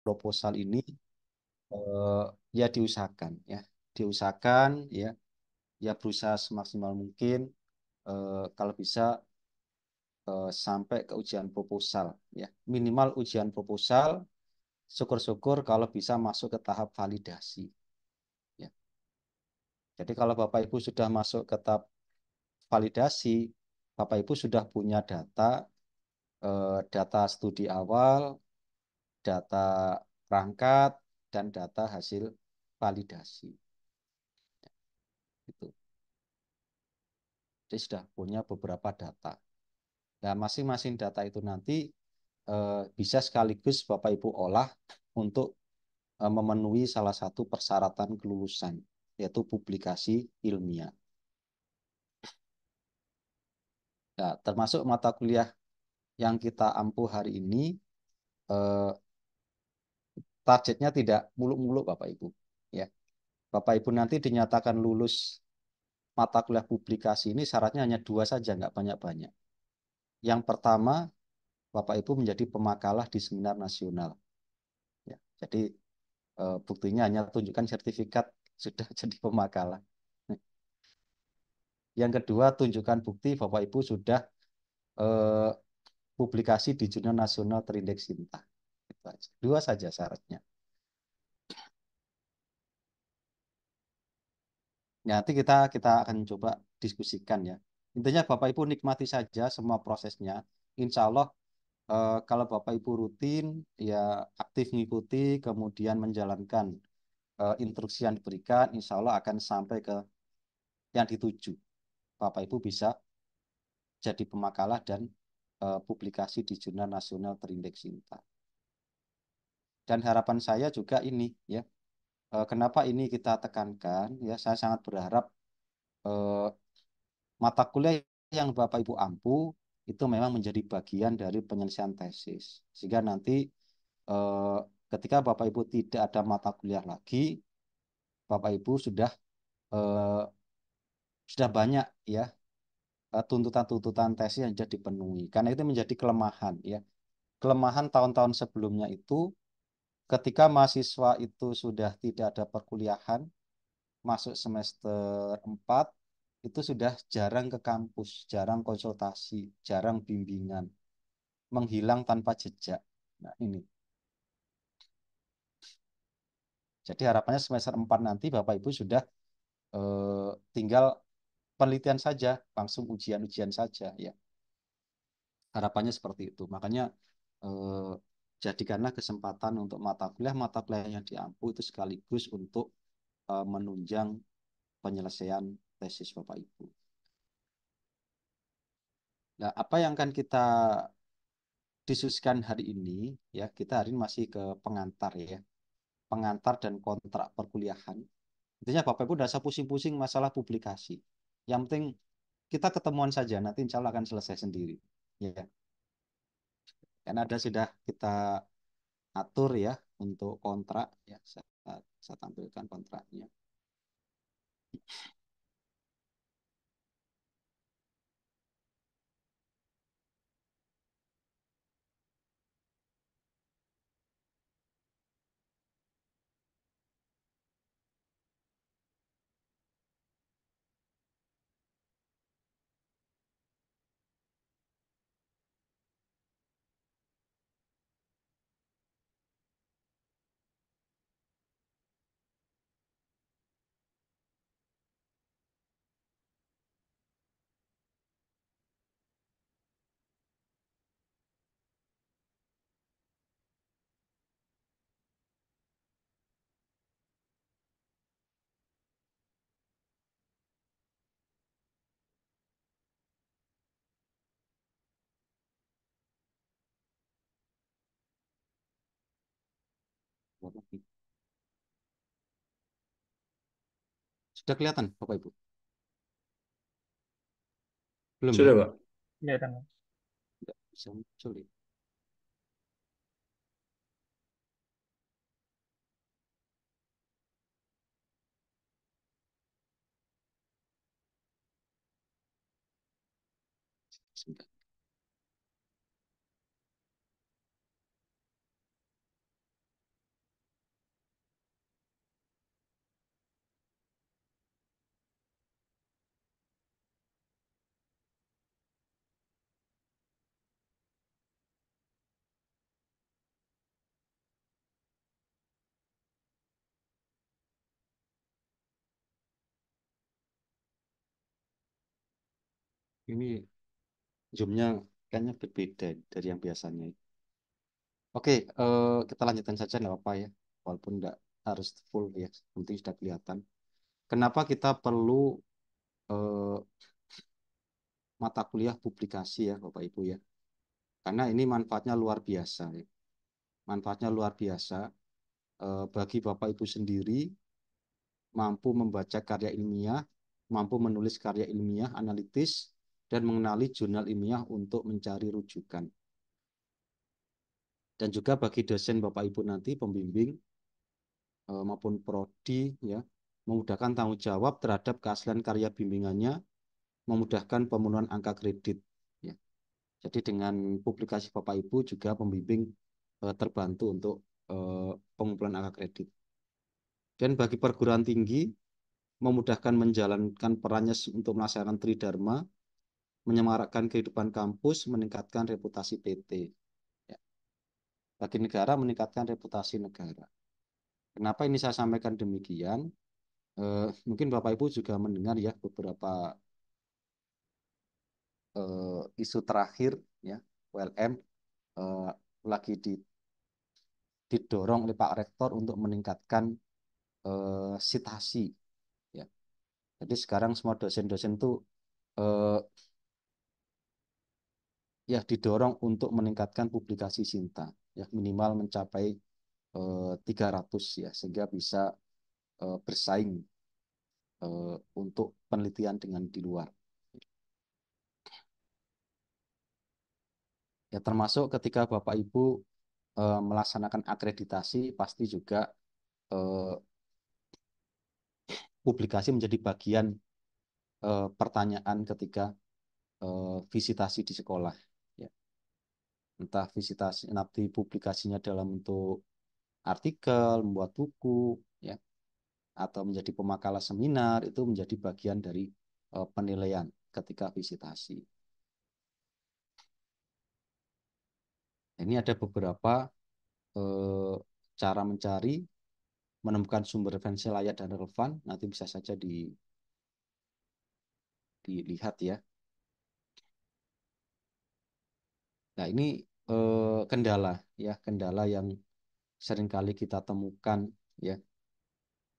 proposal ini eh, ya diusahakan ya, diusahakan ya, ya berusaha semaksimal mungkin kalau bisa sampai ke ujian proposal ya. Minimal ujian proposal, syukur-syukur kalau bisa masuk ke tahap validasi ya. Jadi kalau Bapak Ibu sudah masuk ke tahap validasi, Bapak Ibu sudah punya data, data studi awal, data perangkat, dan data hasil validasi. Gitu. Jadi sudah punya beberapa data. Nah, masing-masing data itu nanti bisa sekaligus Bapak Ibu olah untuk memenuhi salah satu persyaratan kelulusan, yaitu publikasi ilmiah. Nah, termasuk mata kuliah yang kita ampuh hari ini, eh, targetnya tidak muluk-muluk Bapak Ibu. Ya, Bapak Ibu nanti dinyatakan lulus mata kuliah publikasi ini syaratnya hanya dua saja, nggak banyak-banyak. Yang pertama, Bapak Ibu menjadi pemakalah di seminar nasional. Ya, jadi buktinya hanya tunjukkan sertifikat sudah jadi pemakalah. Yang kedua, tunjukkan bukti Bapak Ibu sudah eh, publikasi di jurnal nasional terindeks Sinta. Itu aja. Dua saja syaratnya. Ya, nanti kita akan coba diskusikan ya. Intinya Bapak Ibu nikmati saja semua prosesnya. Insya Allah kalau Bapak Ibu rutin ya aktif mengikuti kemudian menjalankan instruksi yang diberikan, insya Allah akan sampai ke yang dituju. Bapak Ibu bisa jadi pemakalah dan publikasi di jurnal nasional terindeks Sinta. Dan harapan saya juga ini ya, kenapa ini kita tekankan ya, saya sangat berharap eh, mata kuliah yang Bapak Ibu ampu itu memang menjadi bagian dari penyelesaian tesis. Sehingga nanti eh, ketika Bapak Ibu tidak ada mata kuliah lagi, Bapak Ibu eh, sudah banyak ya tuntutan-tuntutan tesis yang sudah dipenuhi. Karena itu menjadi kelemahan ya. Kelemahan tahun-tahun sebelumnya itu ketika mahasiswa itu sudah tidak ada perkuliahan, masuk semester 4 itu sudah jarang ke kampus, jarang konsultasi, jarang bimbingan, menghilang tanpa jejak. Nah, ini. Jadi harapannya semester 4 nanti Bapak Ibu sudah tinggal penelitian saja, langsung ujian-ujian saja ya. Harapannya seperti itu. Makanya eh, jadikanlah kesempatan untuk mata kuliah yang diampu itu sekaligus untuk menunjang penyelesaian tesis Bapak Ibu. Nah, apa yang akan kita diskusikan hari ini, ya kita hari ini masih ke pengantar ya, pengantar dan kontrak perkuliahan. Intinya Bapak Ibu tidak usah pusing-pusing masalah publikasi. Yang penting kita ketemuan saja, nanti insya Allah akan selesai sendiri. Ya, karena ada sudah kita atur ya untuk kontrak ya, saya tampilkan kontraknya. Sudah kelihatan Bapak Ibu? Belum ya? Sudah, Pak. Ya, Kang. Tidak bisa muncul ya. Sebentar. Ini Zoom-nya kayaknya berbeda dari yang biasanya. Oke, kita lanjutkan saja nggak apa-apa ya. Walaupun nggak harus full ya, penting sudah kelihatan. Kenapa kita perlu eh, mata kuliah publikasi ya, Bapak Ibu ya? Karena ini manfaatnya luar biasa ya. Manfaatnya luar biasa bagi Bapak Ibu sendiri, mampu membaca karya ilmiah, mampu menulis karya ilmiah, analitis, dan mengenali jurnal ilmiah untuk mencari rujukan. Dan juga bagi dosen Bapak Ibu nanti, pembimbing maupun prodi ya, memudahkan tanggung jawab terhadap keaslian karya bimbingannya, memudahkan pemenuhan angka kredit ya. Jadi dengan publikasi Bapak Ibu juga pembimbing terbantu untuk pengumpulan angka kredit. Dan bagi perguruan tinggi memudahkan menjalankan perannya untuk melaksanakan tridharma, menyemarakkan kehidupan kampus, meningkatkan reputasi PT. Ya. Bagi negara meningkatkan reputasi negara. Kenapa ini saya sampaikan demikian? Mungkin Bapak Ibu juga mendengar ya beberapa isu terakhir ya ULM eh, lagi didorong oleh Pak Rektor untuk meningkatkan citasi ya. Jadi sekarang semua dosen-dosen itu eh, ya didorong untuk meningkatkan publikasi Sinta ya minimal mencapai 300 ya sehingga bisa bersaing untuk penelitian dengan di luar. Ya termasuk ketika Bapak Ibu melaksanakan akreditasi pasti juga eh, publikasi menjadi bagian pertanyaan ketika visitasi di sekolah. Ya. Entah visitasi nanti publikasinya dalam bentuk artikel, membuat buku, ya, atau menjadi pemakalah seminar itu menjadi bagian dari penilaian ketika visitasi. Ini ada beberapa eh, cara mencari, menemukan sumber referensi layak dan relevan. Nanti bisa saja dilihat ya. Nah ini kendala ya, kendala yang seringkali kita temukan ya.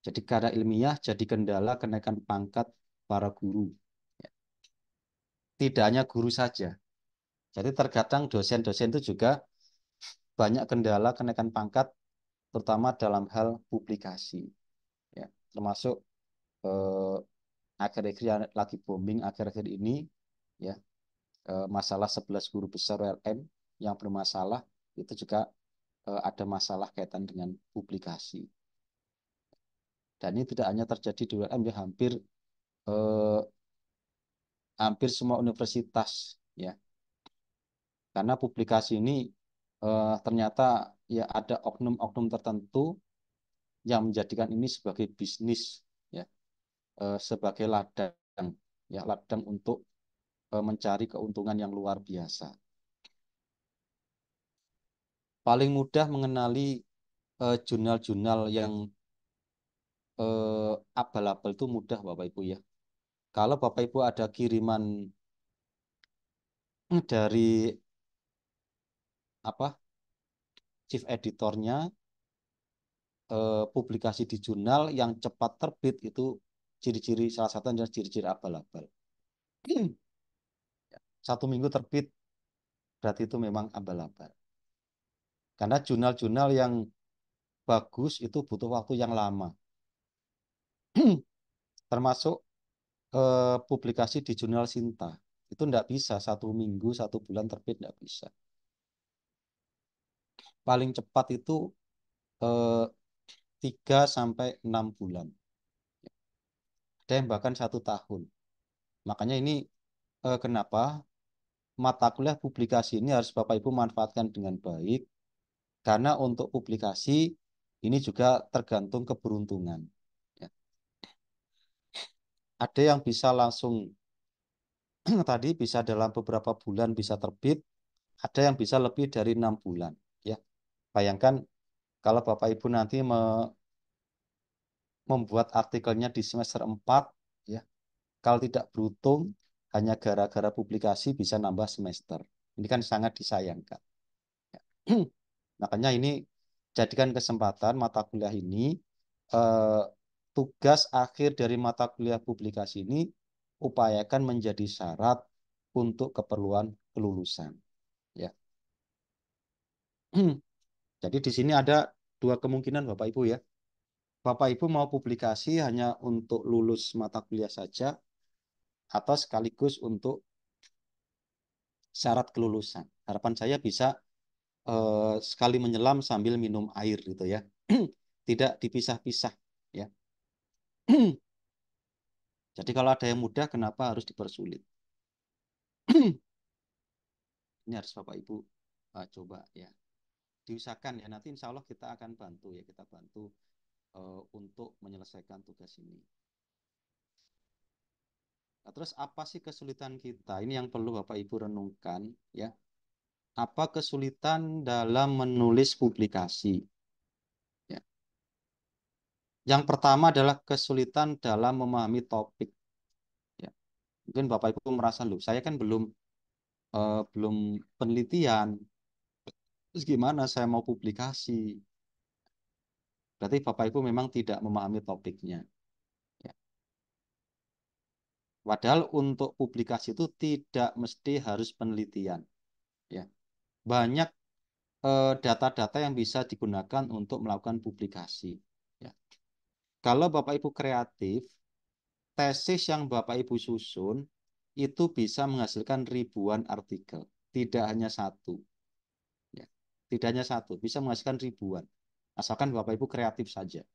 Jadi karena ilmiah jadi kendala kenaikan pangkat para guru. Ya. Tidak hanya guru saja. Jadi terkadang dosen-dosen itu juga banyak kendala kenaikan pangkat, terutama dalam hal publikasi. Ya. Termasuk eh, akhir-akhir lagi booming akhir-akhir ini, ya masalah 11 guru besar ULM yang bermasalah itu juga ada masalah kaitan dengan publikasi. Dan ini tidak hanya terjadi di ULM, ya eh, hampir semua universitas ya. Karena publikasi ini ternyata ya ada oknum-oknum tertentu yang menjadikan ini sebagai bisnis ya, sebagai ladang ya, ladang untuk mencari keuntungan yang luar biasa. Paling mudah mengenali jurnal-jurnal yang abal-abal itu mudah Bapak Ibu ya. Kalau Bapak Ibu ada kiriman dari apa chief editornya publikasi di jurnal yang cepat terbit itu ciri-ciri salah satu adalah ciri-ciri abal-abal. 1 minggu terbit berarti itu memang abal-abal. Karena jurnal-jurnal yang bagus itu butuh waktu yang lama. Termasuk publikasi di jurnal Sinta. Itu tidak bisa 1 minggu, 1 bulan terbit, tidak bisa. Paling cepat itu eh, 3 sampai 6 bulan. Ada yang bahkan 1 tahun. Makanya ini kenapa mata kuliah publikasi ini harus Bapak Ibu manfaatkan dengan baik. Karena untuk publikasi ini juga tergantung keberuntungan. Ya. Ada yang bisa langsung tadi bisa dalam beberapa bulan bisa terbit, ada yang bisa lebih dari 6 bulan. Ya, bayangkan kalau Bapak Ibu nanti membuat artikelnya di semester 4, ya, kalau tidak beruntung, hanya gara-gara publikasi bisa nambah semester. Ini kan sangat disayangkan. Makanya ini jadikan kesempatan mata kuliah ini, eh, tugas akhir dari mata kuliah publikasi ini upayakan menjadi syarat untuk keperluan kelulusan. Ya. Jadi di sini ada dua kemungkinan Bapak Ibu ya. Bapak Ibu mau publikasi hanya untuk lulus mata kuliah saja atau sekaligus untuk syarat kelulusan. Harapan saya bisa sekali menyelam sambil minum air gitu ya. Tidak dipisah-pisah ya. Jadi kalau ada yang mudah, kenapa harus dipersulit? Ini harus Bapak Ibu coba ya. Diusahakan ya. Nanti insya Allah kita akan bantu ya. Kita bantu untuk menyelesaikan tugas ini. Nah, terus apa sih kesulitan kita? Ini yang perlu Bapak Ibu renungkan ya. Apa kesulitan dalam menulis publikasi? Ya. Yang pertama adalah kesulitan dalam memahami topik. Ya. Mungkin Bapak Ibu merasa, loh, saya kan belum penelitian. Terus gimana saya mau publikasi? Berarti Bapak Ibu memang tidak memahami topiknya. Ya. Padahal untuk publikasi itu tidak mesti harus penelitian. Ya. Banyak data-data yang bisa digunakan untuk melakukan publikasi. Ya. Kalau Bapak Ibu kreatif, tesis yang Bapak Ibu susun itu bisa menghasilkan ribuan artikel, tidak hanya satu. Ya. Tidak hanya satu, bisa menghasilkan ribuan. Asalkan Bapak Ibu kreatif saja.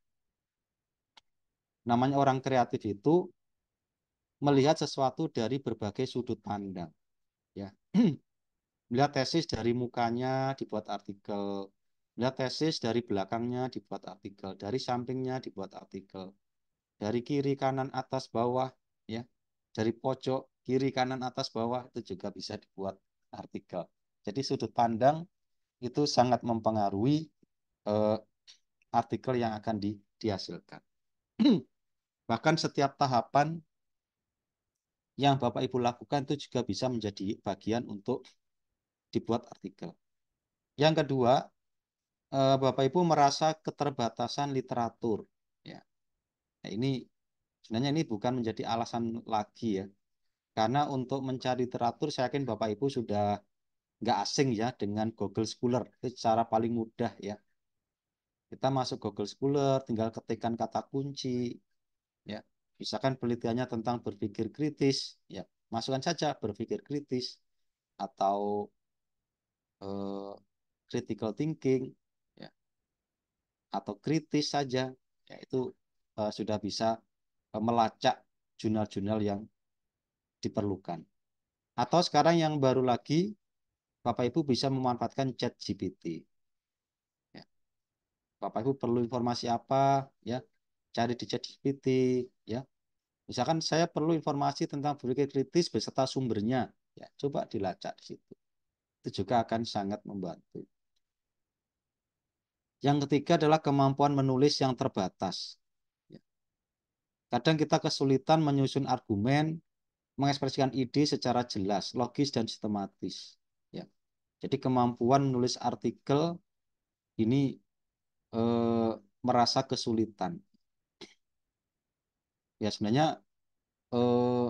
Namanya orang kreatif itu melihat sesuatu dari berbagai sudut pandang. Ya. Melihat tesis dari mukanya dibuat artikel, melihat tesis dari belakangnya dibuat artikel, dari sampingnya dibuat artikel, dari kiri kanan atas bawah, ya, dari pojok kiri kanan atas bawah itu juga bisa dibuat artikel. Jadi sudut pandang itu sangat mempengaruhi eh, artikel yang akan dihasilkan. Bahkan setiap tahapan yang Bapak Ibu lakukan itu juga bisa menjadi bagian untuk dibuat artikel. Yang kedua, Bapak Ibu merasa keterbatasan literatur. Ya, nah, ini sebenarnya ini bukan menjadi alasan lagi ya. Karena untuk mencari literatur, saya yakin Bapak Ibu sudah nggak asing ya dengan Google Scholar. Itu cara paling mudah ya. Kita masuk Google Scholar, tinggal ketikkan kata kunci, ya. Misalkan penelitiannya tentang berpikir kritis, ya masukkan saja berpikir kritis atau eh, critical thinking, ya, atau kritis saja, ya itu sudah bisa melacak jurnal-jurnal yang diperlukan. Atau sekarang yang baru lagi, Bapak Ibu bisa memanfaatkan chat GPT. Ya. Bapak Ibu perlu informasi apa, ya cari di chat GPT, ya. Misalkan saya perlu informasi tentang berpikir kritis beserta sumbernya, ya coba dilacak di situ. Itu juga akan sangat membantu. Yang ketiga adalah kemampuan menulis yang terbatas. Ya. Kadang kita kesulitan menyusun argumen, mengekspresikan ide secara jelas, logis, dan sistematis. Ya. Jadi kemampuan menulis artikel ini eh, merasa kesulitan. Ya sebenarnya eh,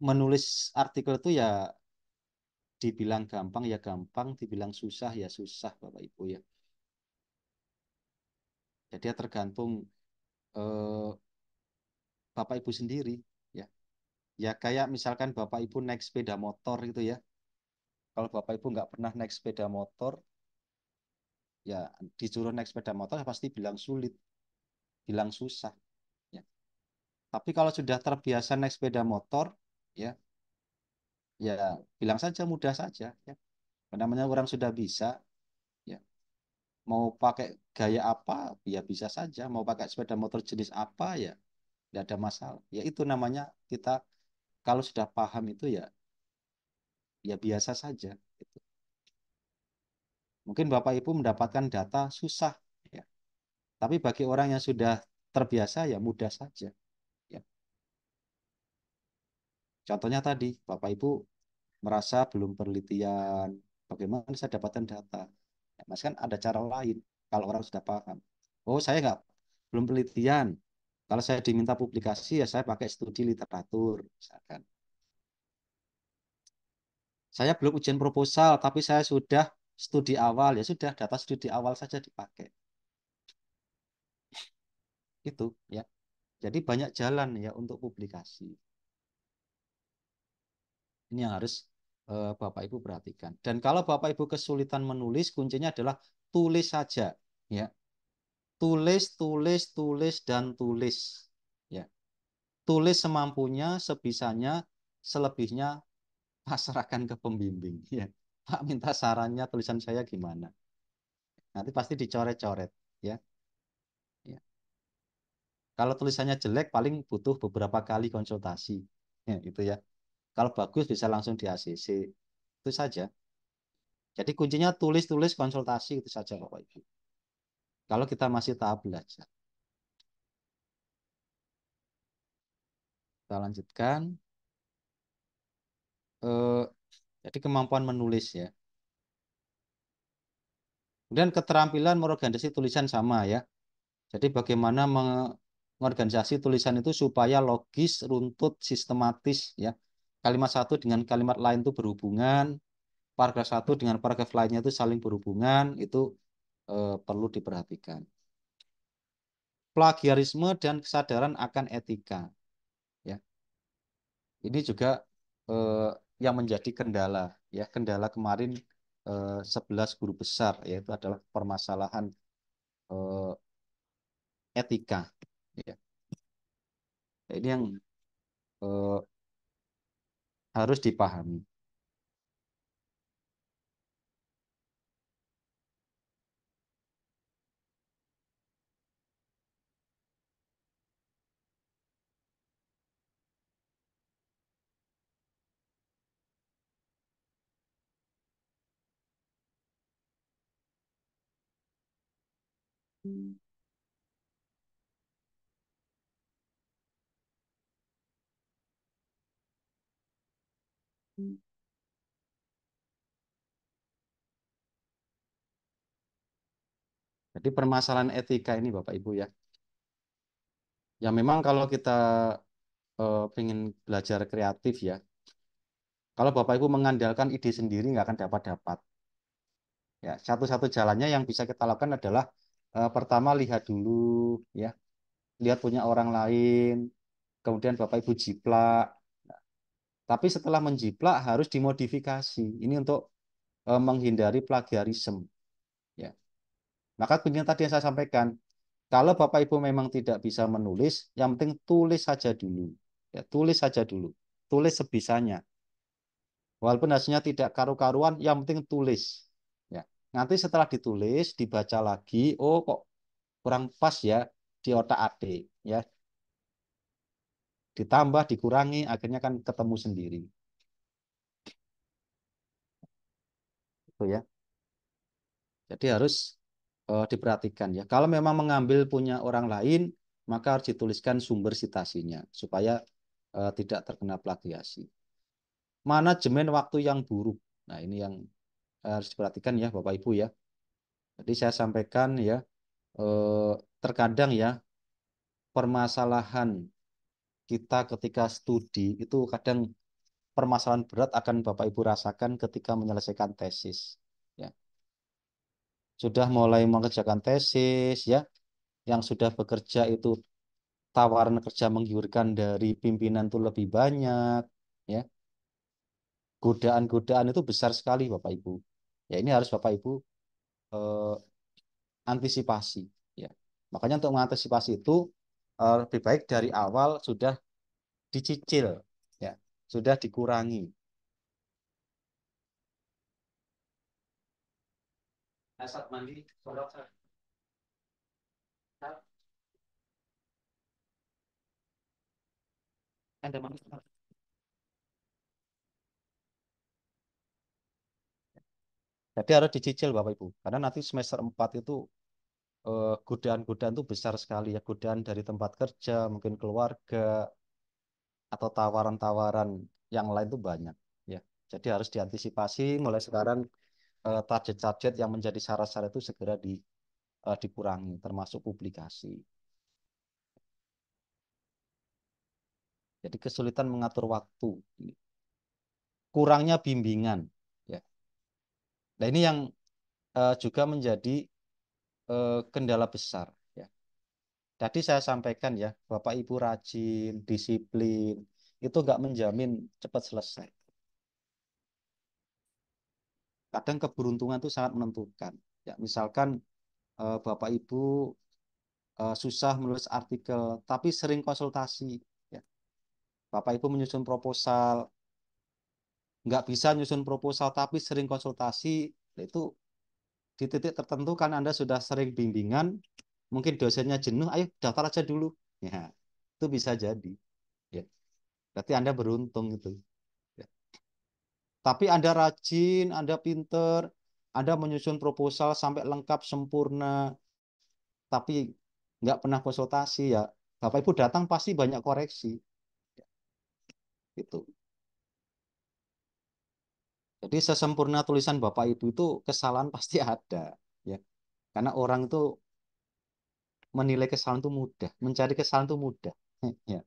menulis artikel itu ya dibilang gampang ya gampang, dibilang susah ya susah Bapak Ibu ya. Jadi ya tergantung eh, Bapak Ibu sendiri ya. Ya kayak misalkan Bapak Ibu naik sepeda motor gitu ya. Kalau Bapak Ibu nggak pernah naik sepeda motor, ya disuruh naik sepeda motor ya pasti bilang sulit, bilang susah. Ya. Tapi kalau sudah terbiasa naik sepeda motor, ya, ya bilang saja mudah saja. Ya. Namanya orang sudah bisa, ya mau pakai gaya apa, ya bisa saja. Mau pakai sepeda motor jenis apa, ya tidak ada masalah. Ya itu namanya kita kalau sudah paham itu ya biasa saja. Gitu. Mungkin Bapak Ibu mendapatkan data susah, ya. Tapi bagi orang yang sudah terbiasa ya mudah saja. Ya. Contohnya tadi, Bapak Ibu merasa belum penelitian, bagaimana saya dapatkan data. Ya, Mas kan ada cara lain kalau orang sudah paham. Oh, saya nggak belum penelitian. Kalau saya diminta publikasi ya saya pakai studi literatur, misalkan. Saya belum ujian proposal, tapi saya sudah studi awal. Ya sudah, data studi awal saja dipakai. Itu ya. Jadi banyak jalan ya untuk publikasi. Ini yang harus Bapak Ibu perhatikan. Dan kalau Bapak Ibu kesulitan menulis, kuncinya adalah tulis saja. Ya, tulis, tulis, tulis, dan tulis. Ya, tulis semampunya, sebisanya, selebihnya pasrahkan ke pembimbing. Ya, Pak minta sarannya tulisan saya gimana. Nanti pasti dicoret-coret. Ya, ya. Kalau tulisannya jelek, paling butuh beberapa kali konsultasi. Ya, itu ya. Kalau bagus bisa langsung di ACC. Itu saja. Jadi kuncinya tulis-tulis konsultasi itu saja Bapak Ibu. Kalau kita masih tahap belajar. Kita lanjutkan. Eh, jadi kemampuan menulis ya. Kemudian keterampilan mengorganisasi tulisan sama ya. Jadi bagaimana mengorganisasi tulisan itu supaya logis, runtut, sistematis ya. Kalimat satu dengan kalimat lain itu berhubungan. Paragraf satu dengan paragraf lainnya itu saling berhubungan. Itu perlu diperhatikan. Plagiarisme dan kesadaran akan etika ya. Ini juga eh, yang menjadi kendala ya. Kendala kemarin 11 guru besar yaitu adalah permasalahan eh, etika ya. Ini yang eh, harus dipahami. Jadi permasalahan etika ini Bapak Ibu ya. Ya memang kalau kita ingin belajar kreatif ya. Kalau Bapak Ibu mengandalkan ide sendiri nggak akan dapat-dapat. Ya, satu-satu jalannya yang bisa kita lakukan adalah pertama lihat dulu ya, lihat punya orang lain, kemudian Bapak Ibu jiplak. Tapi setelah menjiplak harus dimodifikasi. Ini untuk menghindari plagiarisme. Ya. Maka begini tadi yang saya sampaikan, kalau Bapak Ibu memang tidak bisa menulis, yang penting tulis saja dulu. Ya, tulis saja dulu. Tulis sebisanya. Walaupun hasilnya tidak karu-karuan, yang penting tulis. Ya. Nanti setelah ditulis, dibaca lagi, oh kok kurang pas ya di otak adik. Ya. Ditambah, dikurangi, akhirnya kan ketemu sendiri. Itu ya. Jadi harus diperhatikan ya. Kalau memang mengambil punya orang lain, maka harus dituliskan sumber citasinya supaya tidak terkena plagiasi. Manajemen waktu yang buruk. Nah, ini yang harus diperhatikan ya Bapak Ibu ya. Jadi saya sampaikan ya, eh, terkadang ya permasalahan kita ketika studi itu kadang permasalahan berat akan Bapak Ibu rasakan ketika menyelesaikan tesis. Ya, sudah mulai mengerjakan tesis ya, yang sudah bekerja itu tawaran kerja menggiurkan dari pimpinan itu lebih banyak, ya. Godaan-godaan itu besar sekali Bapak Ibu. Ya ini harus Bapak Ibu eh, antisipasi, ya. Makanya untuk mengantisipasi itu lebih baik dari awal sudah dicicil, ya, sudah dikurangi. Asap mandi, sholat, ada mandi. Jadi harus dicicil Bapak Ibu, karena nanti semester 4 itu godaan-godaan itu besar sekali ya, godaan dari tempat kerja, mungkin keluarga, atau tawaran-tawaran. yang lain itu banyak ya. Jadi harus diantisipasi mulai sekarang, target-target yang menjadi syarat-syarat itu segera dikurangi, termasuk publikasi. Jadi kesulitan mengatur waktu, kurangnya bimbingan. Ya. Nah ini yang juga menjadi kendala besar. Ya. Tadi saya sampaikan ya, Bapak Ibu rajin, disiplin, itu nggak menjamin cepat selesai. Kadang keberuntungan itu sangat menentukan. Ya, misalkan Bapak Ibu susah menulis artikel, tapi sering konsultasi. Ya. Bapak Ibu menyusun proposal, nggak bisa nyusun proposal, tapi sering konsultasi, itu di titik tertentu kan Anda sudah sering bimbingan, mungkin dosennya jenuh, ayo daftar aja dulu. Ya, itu bisa jadi. Ya. Berarti Anda beruntung itu. Ya. Tapi Anda rajin, Anda pinter, Anda menyusun proposal sampai lengkap sempurna, tapi nggak pernah konsultasi ya. Bapak Ibu datang pasti banyak koreksi. Gitu. Jadi sesempurna tulisan Bapak Ibu itu kesalahan pasti ada. Ya. Karena orang itu menilai kesalahan itu mudah, mencari kesalahan itu mudah. Ya.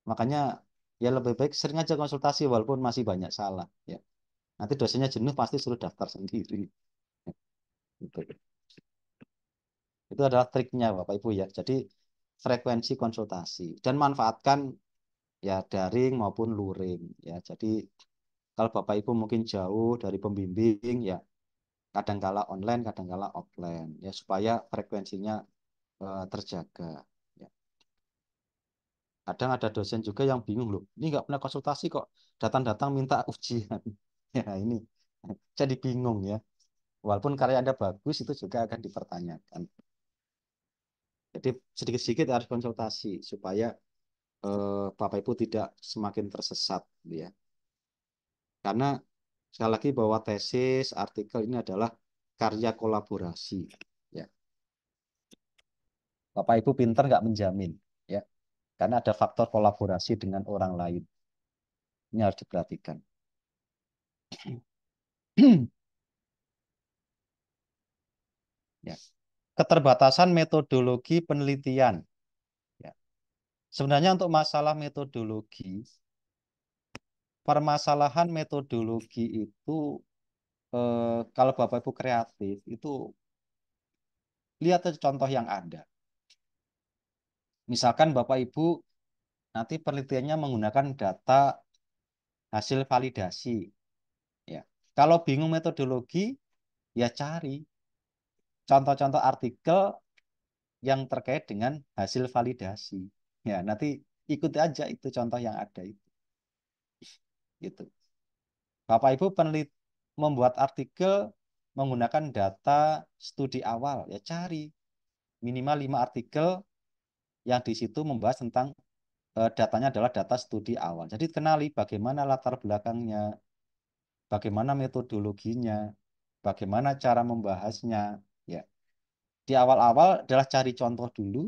Makanya ya lebih baik sering aja konsultasi walaupun masih banyak salah. Ya. Nanti dosennya jenuh pasti suruh daftar sendiri. Gitu. Itu adalah triknya Bapak Ibu ya. Jadi frekuensi konsultasi dan manfaatkan ya daring maupun luring ya. Jadi kalau Bapak Ibu mungkin jauh dari pembimbing ya, kadangkala online, kadangkala offline ya, supaya frekuensinya terjaga. Ya. Kadang ada dosen juga yang bingung loh, ini nggak pernah konsultasi kok, datang-datang minta ujian. Ya ini jadi bingung ya. Walaupun karya Anda bagus itu juga akan dipertanyakan. Jadi sedikit-sedikit harus konsultasi supaya Bapak Ibu tidak semakin tersesat gitu ya. Karena sekali lagi bahwa tesis, artikel ini adalah karya kolaborasi. Ya. Bapak Ibu pinter nggak menjamin, ya, karena ada faktor kolaborasi dengan orang lain. Ini harus diperhatikan. Ya. Keterbatasan metodologi penelitian. Ya. Sebenarnya untuk masalah metodologi, permasalahan metodologi itu kalau Bapak Ibu kreatif itu lihat aja contoh yang ada. Misalkan Bapak Ibu nanti penelitiannya menggunakan data hasil validasi. Ya. Kalau bingung metodologi, ya cari contoh-contoh artikel yang terkait dengan hasil validasi. Ya, nanti ikuti aja itu contoh yang ada itu. Gitu. Bapak Ibu membuat artikel menggunakan data studi awal, ya cari minimal 5 artikel yang di situ membahas tentang datanya adalah data studi awal. Jadi kenali bagaimana latar belakangnya, bagaimana metodologinya, bagaimana cara membahasnya. Ya, di awal-awal adalah cari contoh dulu,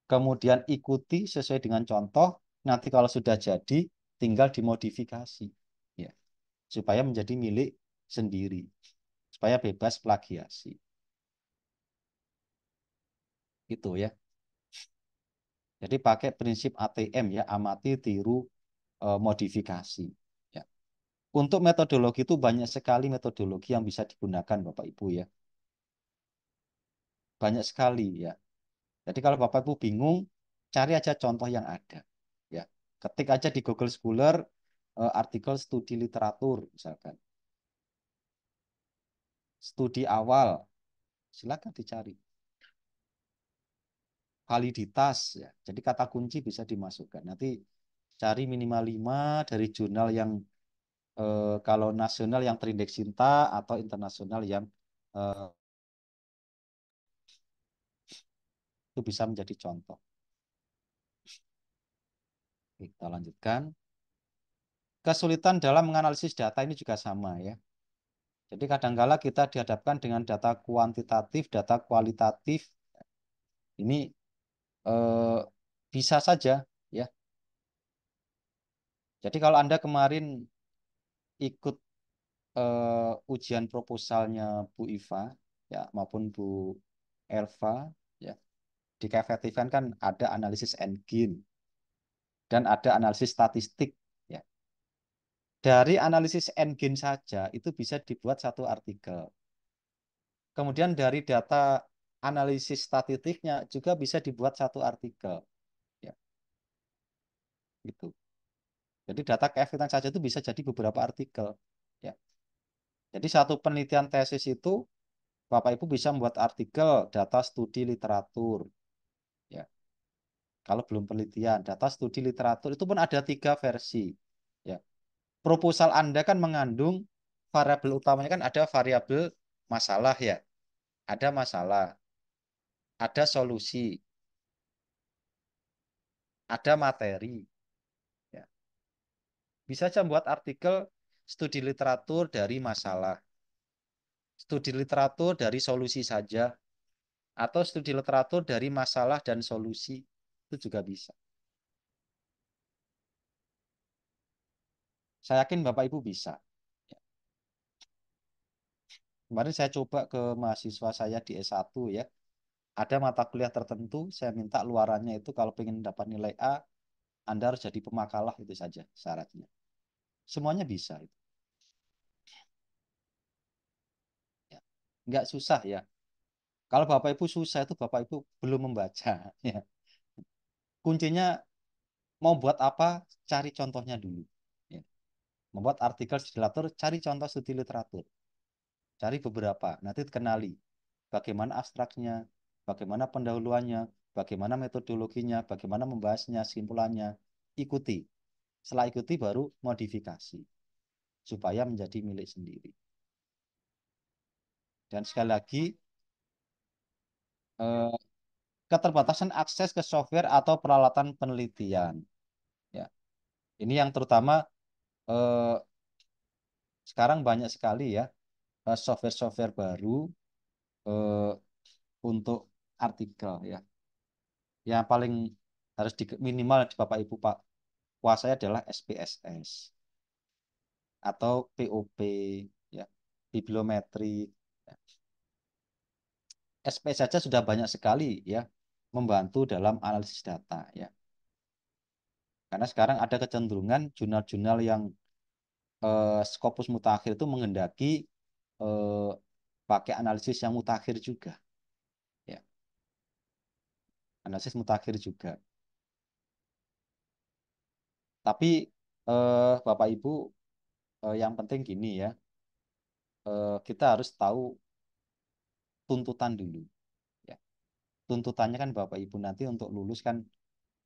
kemudian ikuti sesuai dengan contoh, nanti kalau sudah jadi tinggal dimodifikasi ya, supaya menjadi milik sendiri, supaya bebas plagiasi. Gitu ya. Jadi pakai prinsip ATM ya, amati, tiru, modifikasi. Ya. Untuk metodologi itu banyak sekali metodologi yang bisa digunakan Bapak Ibu ya. Banyak sekali ya. Jadi kalau Bapak Ibu bingung, cari aja contoh yang ada. Ya. Ketik aja di Google Scholar artikel studi literatur misalkan. Studi awal, silakan dicari. Validitas ya. Jadi kata kunci bisa dimasukkan. Nanti cari minimal 5 dari jurnal yang kalau nasional yang terindeks Sinta atau internasional yang eh, itu bisa menjadi contoh. Kita lanjutkan. Kesulitan dalam menganalisis data ini juga sama ya. Jadi kadangkala kita dihadapkan dengan data kuantitatif, data kualitatif. Ini eh, bisa saja ya. Jadi kalau Anda kemarin ikut ujian proposalnya Bu Iva ya maupun Bu Elva ya di KFT kan ada analisis engine dan ada analisis statistik ya. Dari analisis engine saja itu bisa dibuat satu artikel. Kemudian dari data analisis statistiknya juga bisa dibuat satu artikel ya gitu. Jadi data keevitan saja itu bisa jadi beberapa artikel ya. Jadi satu penelitian tesis itu Bapak Ibu bisa membuat artikel data studi literatur ya. Kalau belum penelitian, data studi literatur itu pun ada 3 versi ya. Proposal Anda kan mengandung variabel utamanya kan ada variabel masalah ya. Ada masalah, ada solusi, ada materi ya. Bisa saja membuat artikel studi literatur dari masalah, studi literatur dari solusi saja, atau studi literatur dari masalah dan solusi. Itu juga bisa. Saya yakin Bapak Ibu bisa. Ya. Kemarin saya coba ke mahasiswa saya di S1 ya. Ada mata kuliah tertentu, saya minta luarannya itu kalau pengen dapat nilai A, Anda harus jadi pemakalah itu saja syaratnya. Semuanya bisa. Itu. Ya. Nggak susah ya. Kalau Bapak Ibu susah itu Bapak Ibu belum membaca. Ya. Kuncinya mau buat apa, cari contohnya dulu. Ya. Membuat artikel studi literatur, cari contoh studi literatur. Cari beberapa, nanti kenali bagaimana abstraknya, bagaimana pendahuluannya, bagaimana metodologinya, bagaimana membahasnya, simpulannya. Ikuti. Setelah ikuti baru modifikasi supaya menjadi milik sendiri. Dan sekali lagi, eh, keterbatasan akses ke software atau peralatan penelitian. Ya, ini yang terutama eh, sekarang banyak sekali ya software-software baru eh, untuk artikel ya. Yang paling harus minimal di Bapak Ibu Pak kuasai adalah SPSS atau POP ya, bibliometri. Ya. SP saja sudah banyak sekali ya membantu dalam analisis data ya. Karena sekarang ada kecenderungan jurnal-jurnal yang Scopus mutakhir itu menghendaki eh, pakai analisis yang mutakhir juga ya. Analisis mutakhir juga. Tapi Bapak Ibu yang penting gini ya, kita harus tahu tuntutan dulu ya. Tuntutannya kan Bapak Ibu nanti untuk lulus kan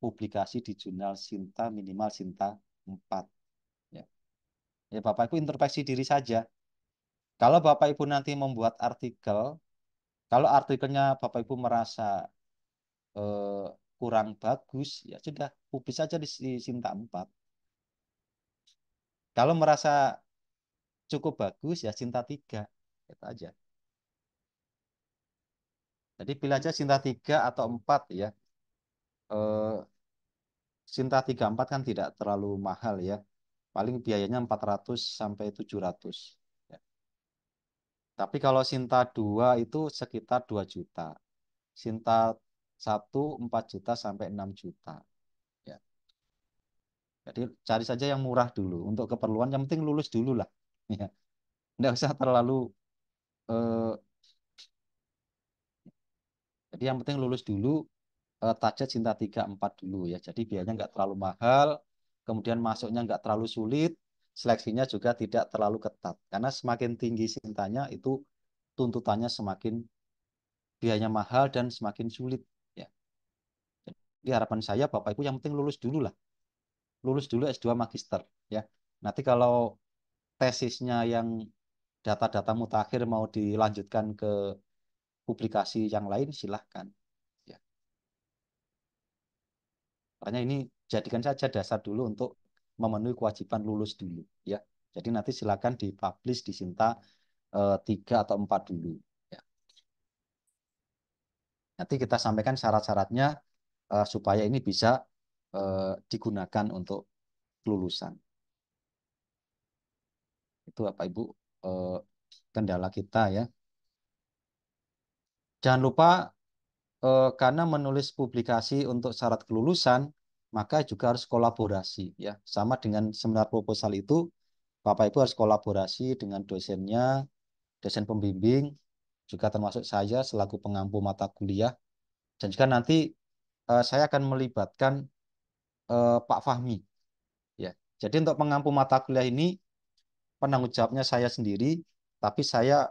publikasi di jurnal Sinta minimal Sinta 4 ya. Ya Bapak Ibu introspeksi diri saja. Kalau Bapak Ibu nanti membuat artikel, kalau artikelnya Bapak Ibu merasa eh, kurang bagus, ya sudah publis saja di Sinta 4. Kalau merasa cukup bagus ya Sinta 3. Itu aja. Jadi pilih aja Sinta 3 atau 4 ya. Eh, Sinta 3 4 kan tidak terlalu mahal ya. Paling biayanya 400 sampai 700. Ya. Tapi kalau Sinta 2 itu sekitar 2 juta. Sinta 1 4 juta sampai 6 juta. Ya. Jadi cari saja yang murah dulu untuk keperluan yang penting lulus dulu lah. Ya. Nggak usah terlalu eh, jadi yang penting lulus dulu target Sinta 3 4 dulu ya. Jadi biayanya nggak terlalu mahal, kemudian masuknya nggak terlalu sulit, seleksinya juga tidak terlalu ketat. Karena semakin tinggi Sintanya itu tuntutannya semakin biayanya mahal dan semakin sulit ya. Jadi harapan saya Bapak Ibu yang penting lulus dulu lah. Lulus dulu S2 Magister ya. Nanti kalau tesisnya yang data-data mutakhir mau dilanjutkan ke publikasi yang lain silahkan ya. Makanya ini jadikan saja dasar dulu untuk memenuhi kewajiban lulus dulu ya. Jadi nanti silakan dipublish di Sinta 3 atau 4 dulu ya. Nanti kita sampaikan syarat-syaratnya supaya ini bisa digunakan untuk kelulusan. Itu Bapak Ibu eh, kendala kita ya. Jangan lupa karena menulis publikasi untuk syarat kelulusan, maka juga harus kolaborasi ya. Sama dengan seminar proposal itu, Bapak Ibu harus kolaborasi dengan dosennya, dosen pembimbing, juga termasuk saya selaku pengampu mata kuliah, dan juga nanti saya akan melibatkan Pak Fahmi ya. Jadi untuk pengampu mata kuliah ini penanggung jawabnya saya sendiri, tapi saya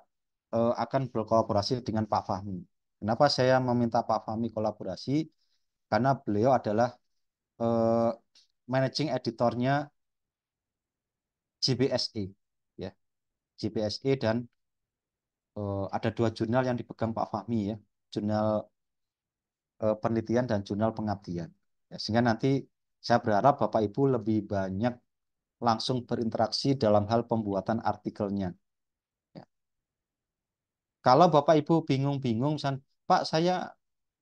akan berkolaborasi dengan Pak Fahmi. Kenapa saya meminta Pak Fahmi kolaborasi? Karena beliau adalah eh, managing editornya JBSE ya. JBSE dan ada dua jurnal yang dipegang Pak Fahmi ya, jurnal penelitian dan jurnal pengabdian. Ya, sehingga nanti saya berharap Bapak Ibu lebih banyak langsung berinteraksi dalam hal pembuatan artikelnya. Ya. Kalau Bapak Ibu bingung-bingung, Pak saya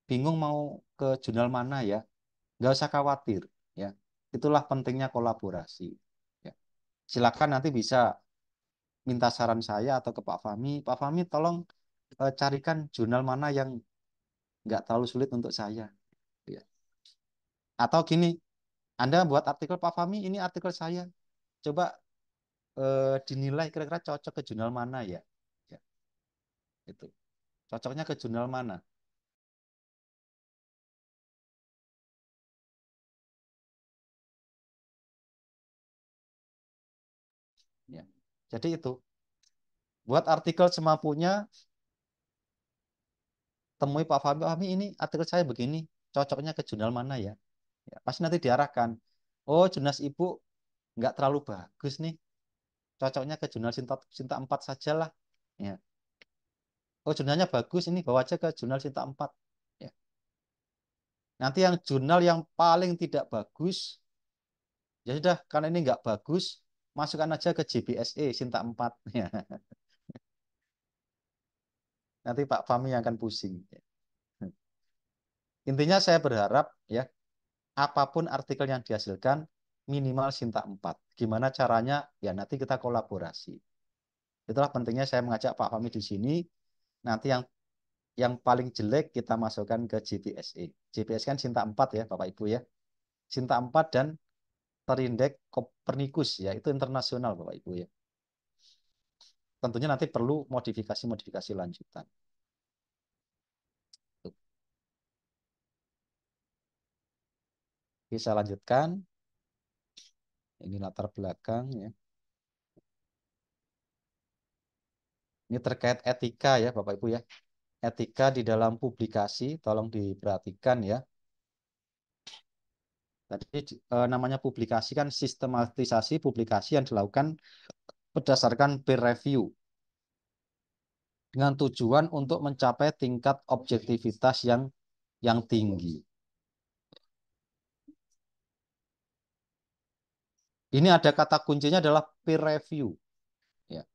bingung mau ke jurnal mana ya, nggak usah khawatir. Ya, itulah pentingnya kolaborasi. Ya. Silakan nanti bisa minta saran saya atau ke Pak Fahmi. Pak Fahmi tolong carikan jurnal mana yang nggak terlalu sulit untuk saya. Ya. Atau gini, Anda buat artikel Pak Fahmi, ini artikel saya. Coba dinilai kira-kira cocok ke jurnal mana ya. Ya, itu. Cocoknya ke jurnal mana? Ya. Jadi itu. Buat artikel semampunya, temui Pak Fahmi, Pak Fahmi ini artikel saya begini, cocoknya ke jurnal mana ya? Ya, pasti nanti diarahkan. Oh, jurnal Ibu nggak terlalu bagus nih. Cocoknya ke jurnal Sinta, Sinta 4 saja lah. Ya. Oh, jurnalnya bagus, ini bawa aja ke jurnal Sinta 4. Ya. Nanti yang jurnal yang paling tidak bagus, ya sudah, karena ini nggak bagus, masukkan aja ke JBSE Sinta 4. Ya. Nanti Pak Fahmi yang akan pusing. Ya. Intinya saya berharap ya, apapun artikel yang dihasilkan, minimal Sinta 4. Gimana caranya? Ya nanti kita kolaborasi. Itulah pentingnya saya mengajak Pak Fahmi di sini. Nanti yang paling jelek kita masukkan ke JPSE. JPSE kan Sinta 4 ya Bapak Ibu ya. Sinta 4 dan terindeks Copernicus ya, itu internasional Bapak Ibu ya. Tentunya nanti perlu modifikasi-modifikasi lanjutan. Bisa lanjutkan. Ini latar belakang ya. Ini terkait etika ya Bapak Ibu ya. Etika di dalam publikasi tolong diperhatikan ya. Tadi namanya publikasi kan sistematisasi publikasi yang dilakukan berdasarkan peer review dengan tujuan untuk mencapai tingkat objektivitas yang tinggi. Ini ada kata kuncinya adalah peer review. Ya.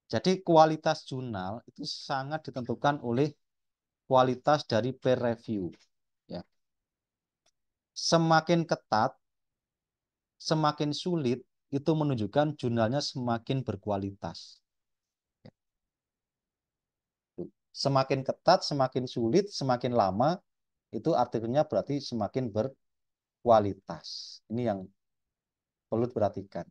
Jadi kualitas jurnal itu sangat ditentukan oleh kualitas dari peer review. Ya. Semakin ketat, semakin sulit itu menunjukkan jurnalnya semakin berkualitas. Ya. Semakin ketat, semakin sulit, semakin lama itu artikelnya berarti semakin berkualitas. Ini yang perlu diperhatikan.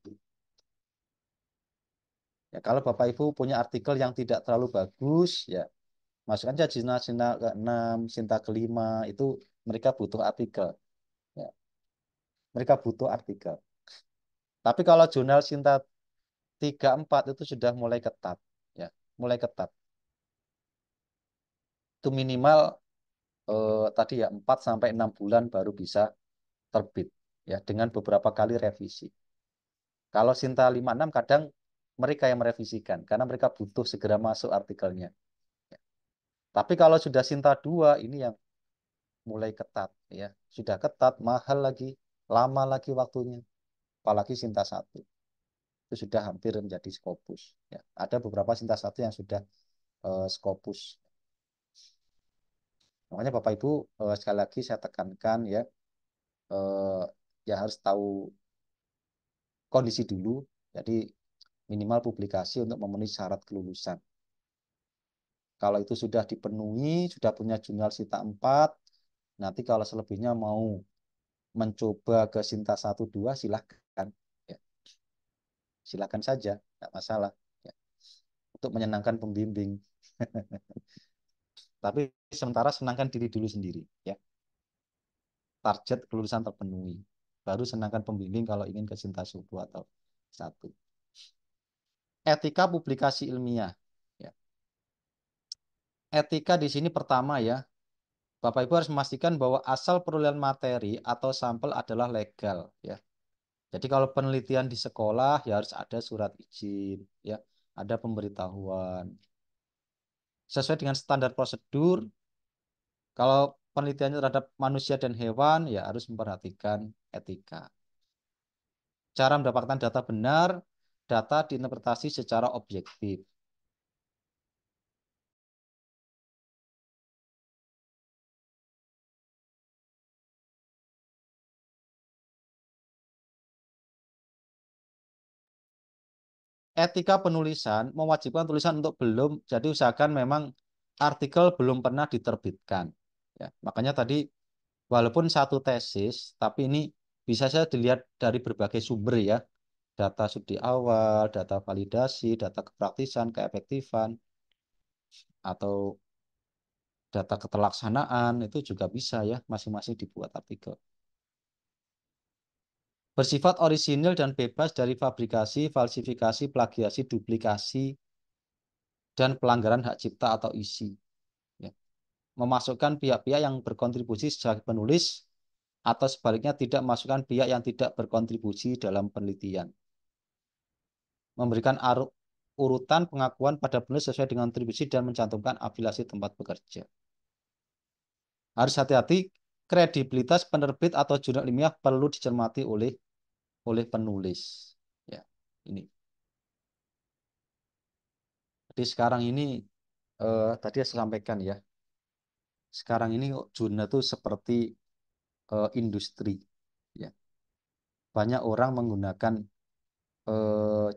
Ya, kalau Bapak Ibu punya artikel yang tidak terlalu bagus, ya masukkan aja Sinta, Sinta ke-6, Sinta ke-5, itu mereka butuh artikel. Ya, mereka butuh artikel. Tapi kalau jurnal Sinta 3, 4 itu sudah mulai ketat. Ya, mulai ketat. Itu minimal tadi ya 4 sampai 6 bulan baru bisa terbit ya dengan beberapa kali revisi. Kalau Sinta 5, 6 kadang mereka yang merevisikan karena mereka butuh segera masuk artikelnya. Ya. Tapi kalau sudah Sinta 2 ini yang mulai ketat ya. Sudah ketat, mahal lagi, lama lagi waktunya. Apalagi Sinta 1 itu sudah hampir menjadi Scopus ya. Ada beberapa Sinta 1 yang sudah Scopus. Makanya Bapak Ibu sekali lagi saya tekankan ya, ya harus tahu kondisi dulu Jadi minimal publikasi untuk memenuhi syarat kelulusan. Kalau itu sudah dipenuhi, sudah punya jurnal Sinta 4, nanti kalau selebihnya mau mencoba ke Sinta 1 2 silahkan. Ya, silakan saja, tidak masalah. Ya, untuk menyenangkan pembimbing. Tapi sementara senangkan diri dulu sendiri. Ya, target kelulusan terpenuhi. Baru senangkan pembimbing kalau ingin ke Sinta 1 atau 1. Etika publikasi ilmiah. Ya. Etika di sini pertama ya, Bapak Ibu harus memastikan bahwa asal perolehan materi atau sampel adalah legal ya. Jadi kalau penelitian di sekolah ya harus ada surat izin ya, ada pemberitahuan. Sesuai dengan standar prosedur, kalau penelitiannya terhadap manusia dan hewan ya harus memperhatikan etika. Cara mendapatkan data benar, data diinterpretasi secara objektif. Etika penulisan mewajibkan tulisan untuk belum, jadi usahakan memang artikel belum pernah diterbitkan. Ya, makanya tadi walaupun satu tesis, tapi ini bisa saja dilihat dari berbagai sumber ya, data studi awal, data validasi, data kepraktisan, keefektifan, atau data keterlaksanaan, itu juga bisa ya, masing-masing dibuat artikel. Bersifat orisinil dan bebas dari fabrikasi, falsifikasi, plagiasi, duplikasi, dan pelanggaran hak cipta atau isi. Ya. Memasukkan pihak-pihak yang berkontribusi sebagai penulis atau sebaliknya tidak memasukkan pihak yang tidak berkontribusi dalam penelitian. Memberikan urutan pengakuan pada penulis sesuai dengan kontribusi dan mencantumkan afiliasi tempat bekerja. Harus hati-hati, kredibilitas penerbit atau jurnal ilmiah perlu dicermati oleh penulis. Ya, ini. Jadi sekarang ini tadi saya sampaikan ya, sekarang ini jurnal itu seperti industri. Ya. Banyak orang menggunakan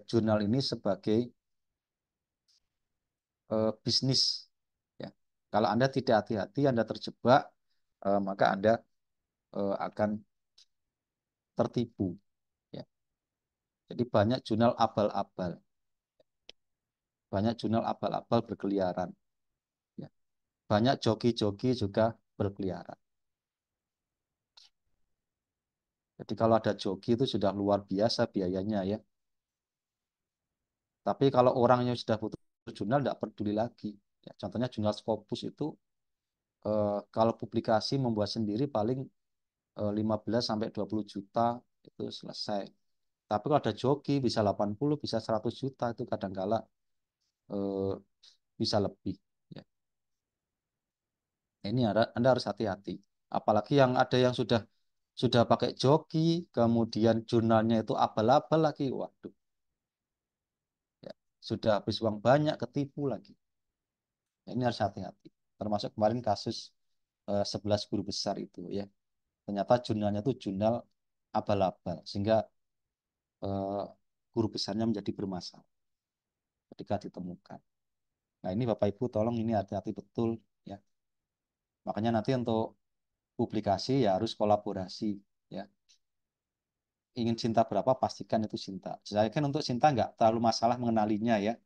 jurnal ini sebagai bisnis. Ya. Kalau Anda tidak hati-hati, Anda terjebak, maka Anda akan tertipu. Ya. Jadi banyak jurnal abal-abal, banyak jurnal abal-abal berkeliaran. Ya. Banyak joki-joki juga berkeliaran. Jadi kalau ada joki itu sudah luar biasa biayanya ya. Tapi kalau orangnya sudah butuh jurnal, tidak peduli lagi. Ya, contohnya jurnal Scopus itu kalau publikasi membuat sendiri paling 15 sampai 20 juta itu selesai. Tapi kalau ada joki bisa 80, bisa 100 juta itu kadangkala eh, bisa lebih. Ya. Ini Anda harus hati-hati. Apalagi yang ada yang sudah pakai joki, kemudian jurnalnya itu abal-abal lagi. Waduh, ya. Sudah habis uang banyak, ketipu lagi. Ini harus hati-hati. Termasuk kemarin kasus 11 guru besar itu ya. Ternyata jurnalnya itu jurnal abal-abal sehingga eh, guru besarnya menjadi bermasalah ketika ditemukan. Nah, ini Bapak Ibu tolong ini hati-hati betul ya. Makanya nanti untuk publikasi ya harus kolaborasi ya. Ingin Sinta berapa pastikan itu Sinta. Saya kan untuk Sinta nggak terlalu masalah mengenalinya ya.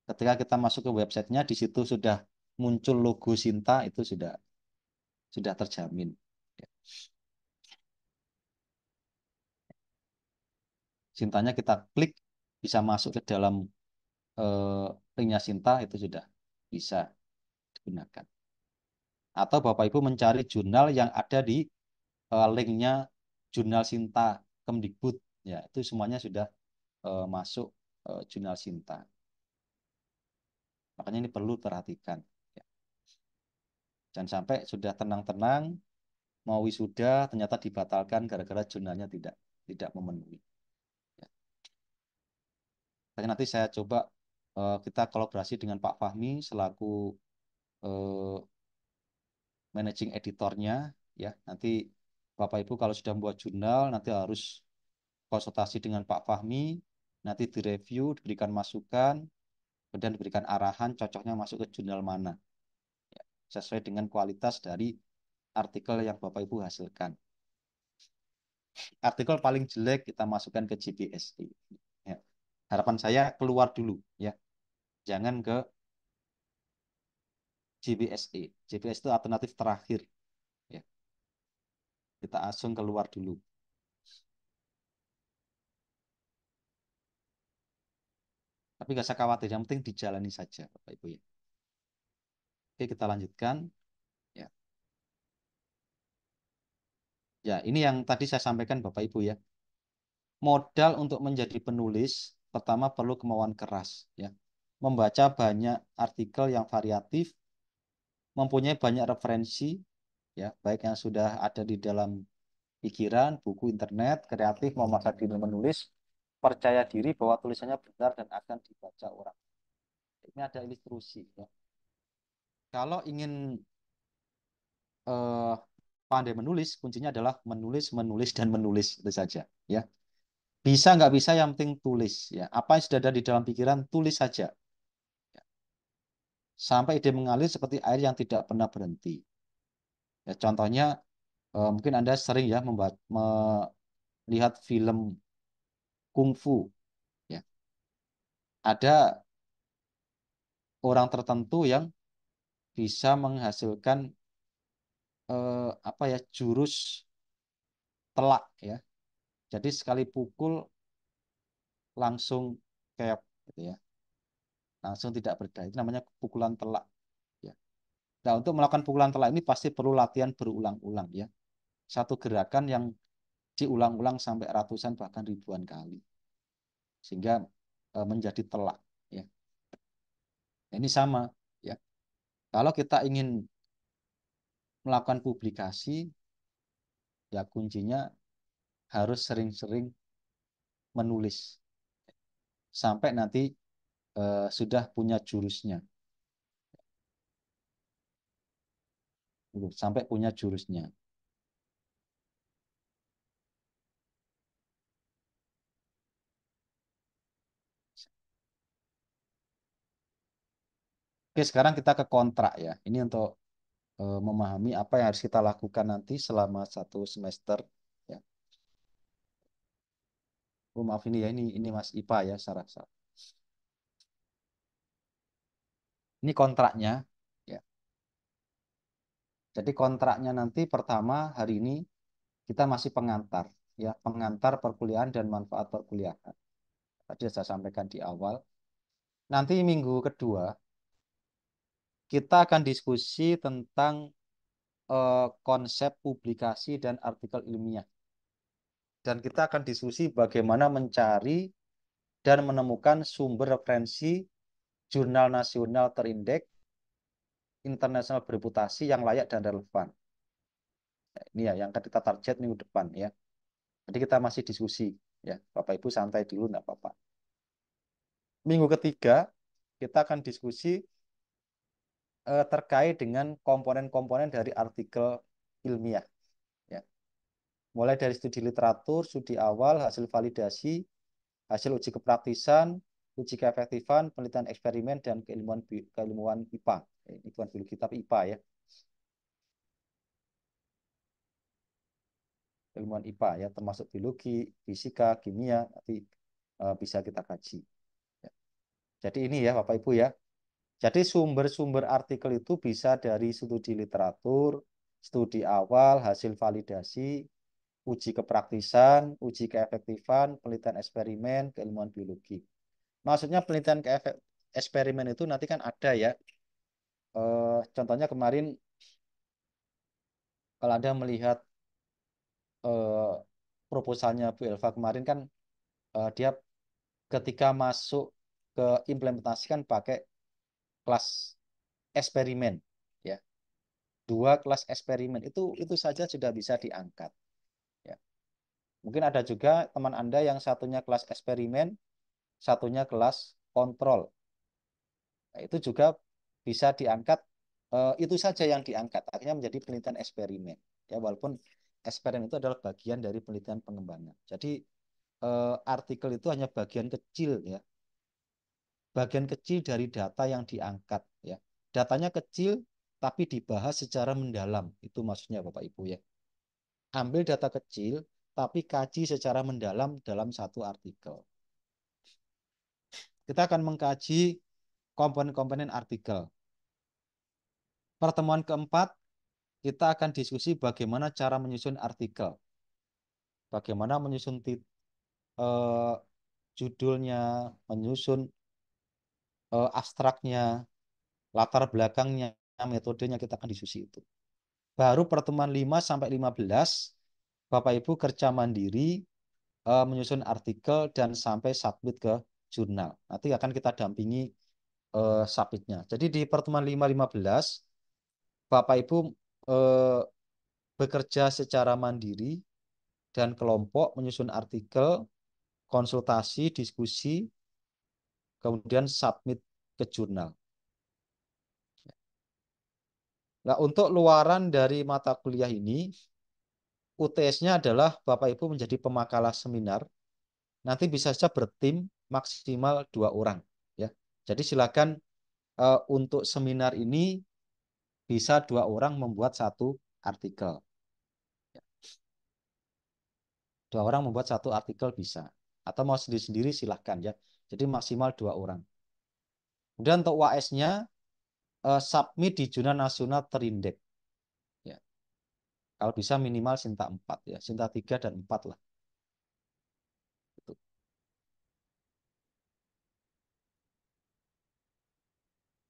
Ketika kita masuk ke websitenya di situ sudah muncul logo Sinta itu sudah terjamin. Ya. Sintanya kita klik bisa masuk ke dalam linknya Sinta itu sudah bisa digunakan. Atau Bapak Ibu mencari jurnal yang ada di linknya jurnal Sinta Kemdikbud. Ya, itu semuanya sudah masuk jurnal Sinta. Makanya ini perlu perhatikan. Ya. Jangan sampai sudah tenang-tenang, mau wisuda, ternyata dibatalkan gara-gara jurnalnya tidak memenuhi. Ya. Nanti saya coba kita kolaborasi dengan Pak Fahmi selaku eh, managing editornya. Ya, nanti Bapak Ibu kalau sudah membuat jurnal, nanti harus konsultasi dengan Pak Fahmi nanti direview, diberikan masukan, kemudian diberikan arahan cocoknya masuk ke jurnal mana, ya, sesuai dengan kualitas dari artikel yang Bapak Ibu hasilkan. Artikel paling jelek kita masukkan ke GPSI. Ya. Harapan saya keluar dulu, ya, jangan ke GPSI. GPSI itu alternatif terakhir, ya. Kita asung keluar dulu. Tapi nggak usah khawatir, yang penting dijalani saja, Bapak Ibu, ya. Oke, kita lanjutkan. Ya, ya, ini yang tadi saya sampaikan Bapak Ibu, ya. Modal untuk menjadi penulis pertama perlu kemauan keras, ya. Membaca banyak artikel yang variatif, mempunyai banyak referensi, ya, baik yang sudah ada di dalam pikiran, buku internet, kreatif, mau masa diri menulis, percaya diri bahwa tulisannya benar dan akan dibaca orang. Ini ada ilustrasi, ya. Kalau ingin eh, pandai menulis, kuncinya adalah menulis, menulis, dan menulis itu saja, ya. Bisa nggak bisa, yang penting tulis, ya. Apa yang sudah ada di dalam pikiran, tulis saja, ya. Sampai ide mengalir seperti air yang tidak pernah berhenti. Ya, contohnya mungkin Anda sering ya melihat film kungfu, ya. Ada orang tertentu yang bisa menghasilkan apa ya, jurus telak, ya. Jadi sekali pukul langsung kayak gitu, ya. Langsung tidak berdaya. Itu namanya pukulan telak, ya. Nah, untuk melakukan pukulan telak ini pasti perlu latihan berulang-ulang, ya. Satu gerakan yang diulang-ulang sampai ratusan bahkan ribuan kali sehingga menjadi telak, ya. Ini sama, ya. Kalau kita ingin melakukan publikasi, ya kuncinya harus sering-sering menulis sampai nanti sudah punya jurusnya, sampai punya jurusnya. Oke, sekarang kita ke kontrak, ya. Ini untuk memahami apa yang harus kita lakukan nanti selama 1 semester, ya. Oh, maaf ini ya, ini Mas IPA, ya, saraf. Ini kontraknya, ya. Jadi kontraknya nanti pertama hari ini kita masih pengantar, ya, pengantar perkuliahan dan manfaat perkuliahan. Tadi saya sampaikan di awal. Nanti minggu kedua kita akan diskusi tentang konsep publikasi dan artikel ilmiah. Dan kita akan diskusi bagaimana mencari dan menemukan sumber referensi jurnal nasional terindeks, internasional bereputasi yang layak dan relevan. Nah, ini ya yang akan kita target minggu depan, ya. Jadi kita masih diskusi, ya. Bapak Ibu santai dulu, enggak apa-apa. Minggu ketiga kita akan diskusi terkait dengan komponen-komponen dari artikel ilmiah, ya. Mulai dari studi literatur, studi awal, hasil validasi, hasil uji kepraktisan, uji keefektifan, penelitian eksperimen, dan keilmuan IPA. Ini bukan biologi tapi IPA, ya. Ilmuwan IPA, ya, termasuk biologi, fisika, kimia, nanti bisa kita kaji, ya. Jadi ini ya Bapak Ibu, ya. Jadi sumber-sumber artikel itu bisa dari studi literatur, studi awal, hasil validasi, uji kepraktisan, uji keefektifan, penelitian eksperimen, keilmuan biologi. Maksudnya penelitian eksperimen itu nanti kan ada, ya. Contohnya kemarin kalau Anda melihat eh, proposalnya Bu Elva kemarin kan dia ketika masuk ke implementasikan pakai kelas eksperimen, ya. 2 kelas eksperimen itu saja sudah bisa diangkat, ya. Mungkin ada juga teman Anda yang satunya kelas eksperimen, satunya kelas kontrol. Nah, itu juga bisa diangkat, itu saja yang diangkat akhirnya menjadi penelitian eksperimen, ya, walaupun eksperimen itu adalah bagian dari penelitian pengembangan. Jadi artikel itu hanya bagian kecil ya, bagian kecil dari data yang diangkat ya. Datanya kecil tapi dibahas secara mendalam. Itu maksudnya Bapak Ibu ya. Ambil data kecil tapi kaji secara mendalam dalam satu artikel. Kita akan mengkaji komponen-komponen artikel. Pertemuan keempat, kita akan diskusi bagaimana cara menyusun artikel. Bagaimana menyusun eh, judulnya, menyusun abstraknya, latar belakangnya, metodenya kita akan diskusi itu. Baru pertemuan 5 sampai 15 Bapak Ibu kerja mandiri menyusun artikel dan sampai submit ke jurnal. Nanti akan kita dampingi submitnya. Jadi di pertemuan 5-15 Bapak Ibu eh, bekerja secara mandiri dan kelompok menyusun artikel, konsultasi, diskusi, kemudian submit ke jurnal. Nah, untuk luaran dari mata kuliah ini, UTS-nya adalah Bapak Ibu menjadi pemakalah seminar. Nanti bisa saja bertim maksimal 2 orang. Ya, jadi silakan untuk seminar ini bisa 2 orang membuat satu artikel. 2 orang membuat satu artikel bisa. Atau mau sendiri-sendiri silahkan ya. Jadi maksimal 2 orang. Kemudian untuk UAS-nya submit di jurnal nasional terindeks. Ya. Kalau bisa minimal Sinta 4 ya. Sinta 3 dan 4 lah. Gitu.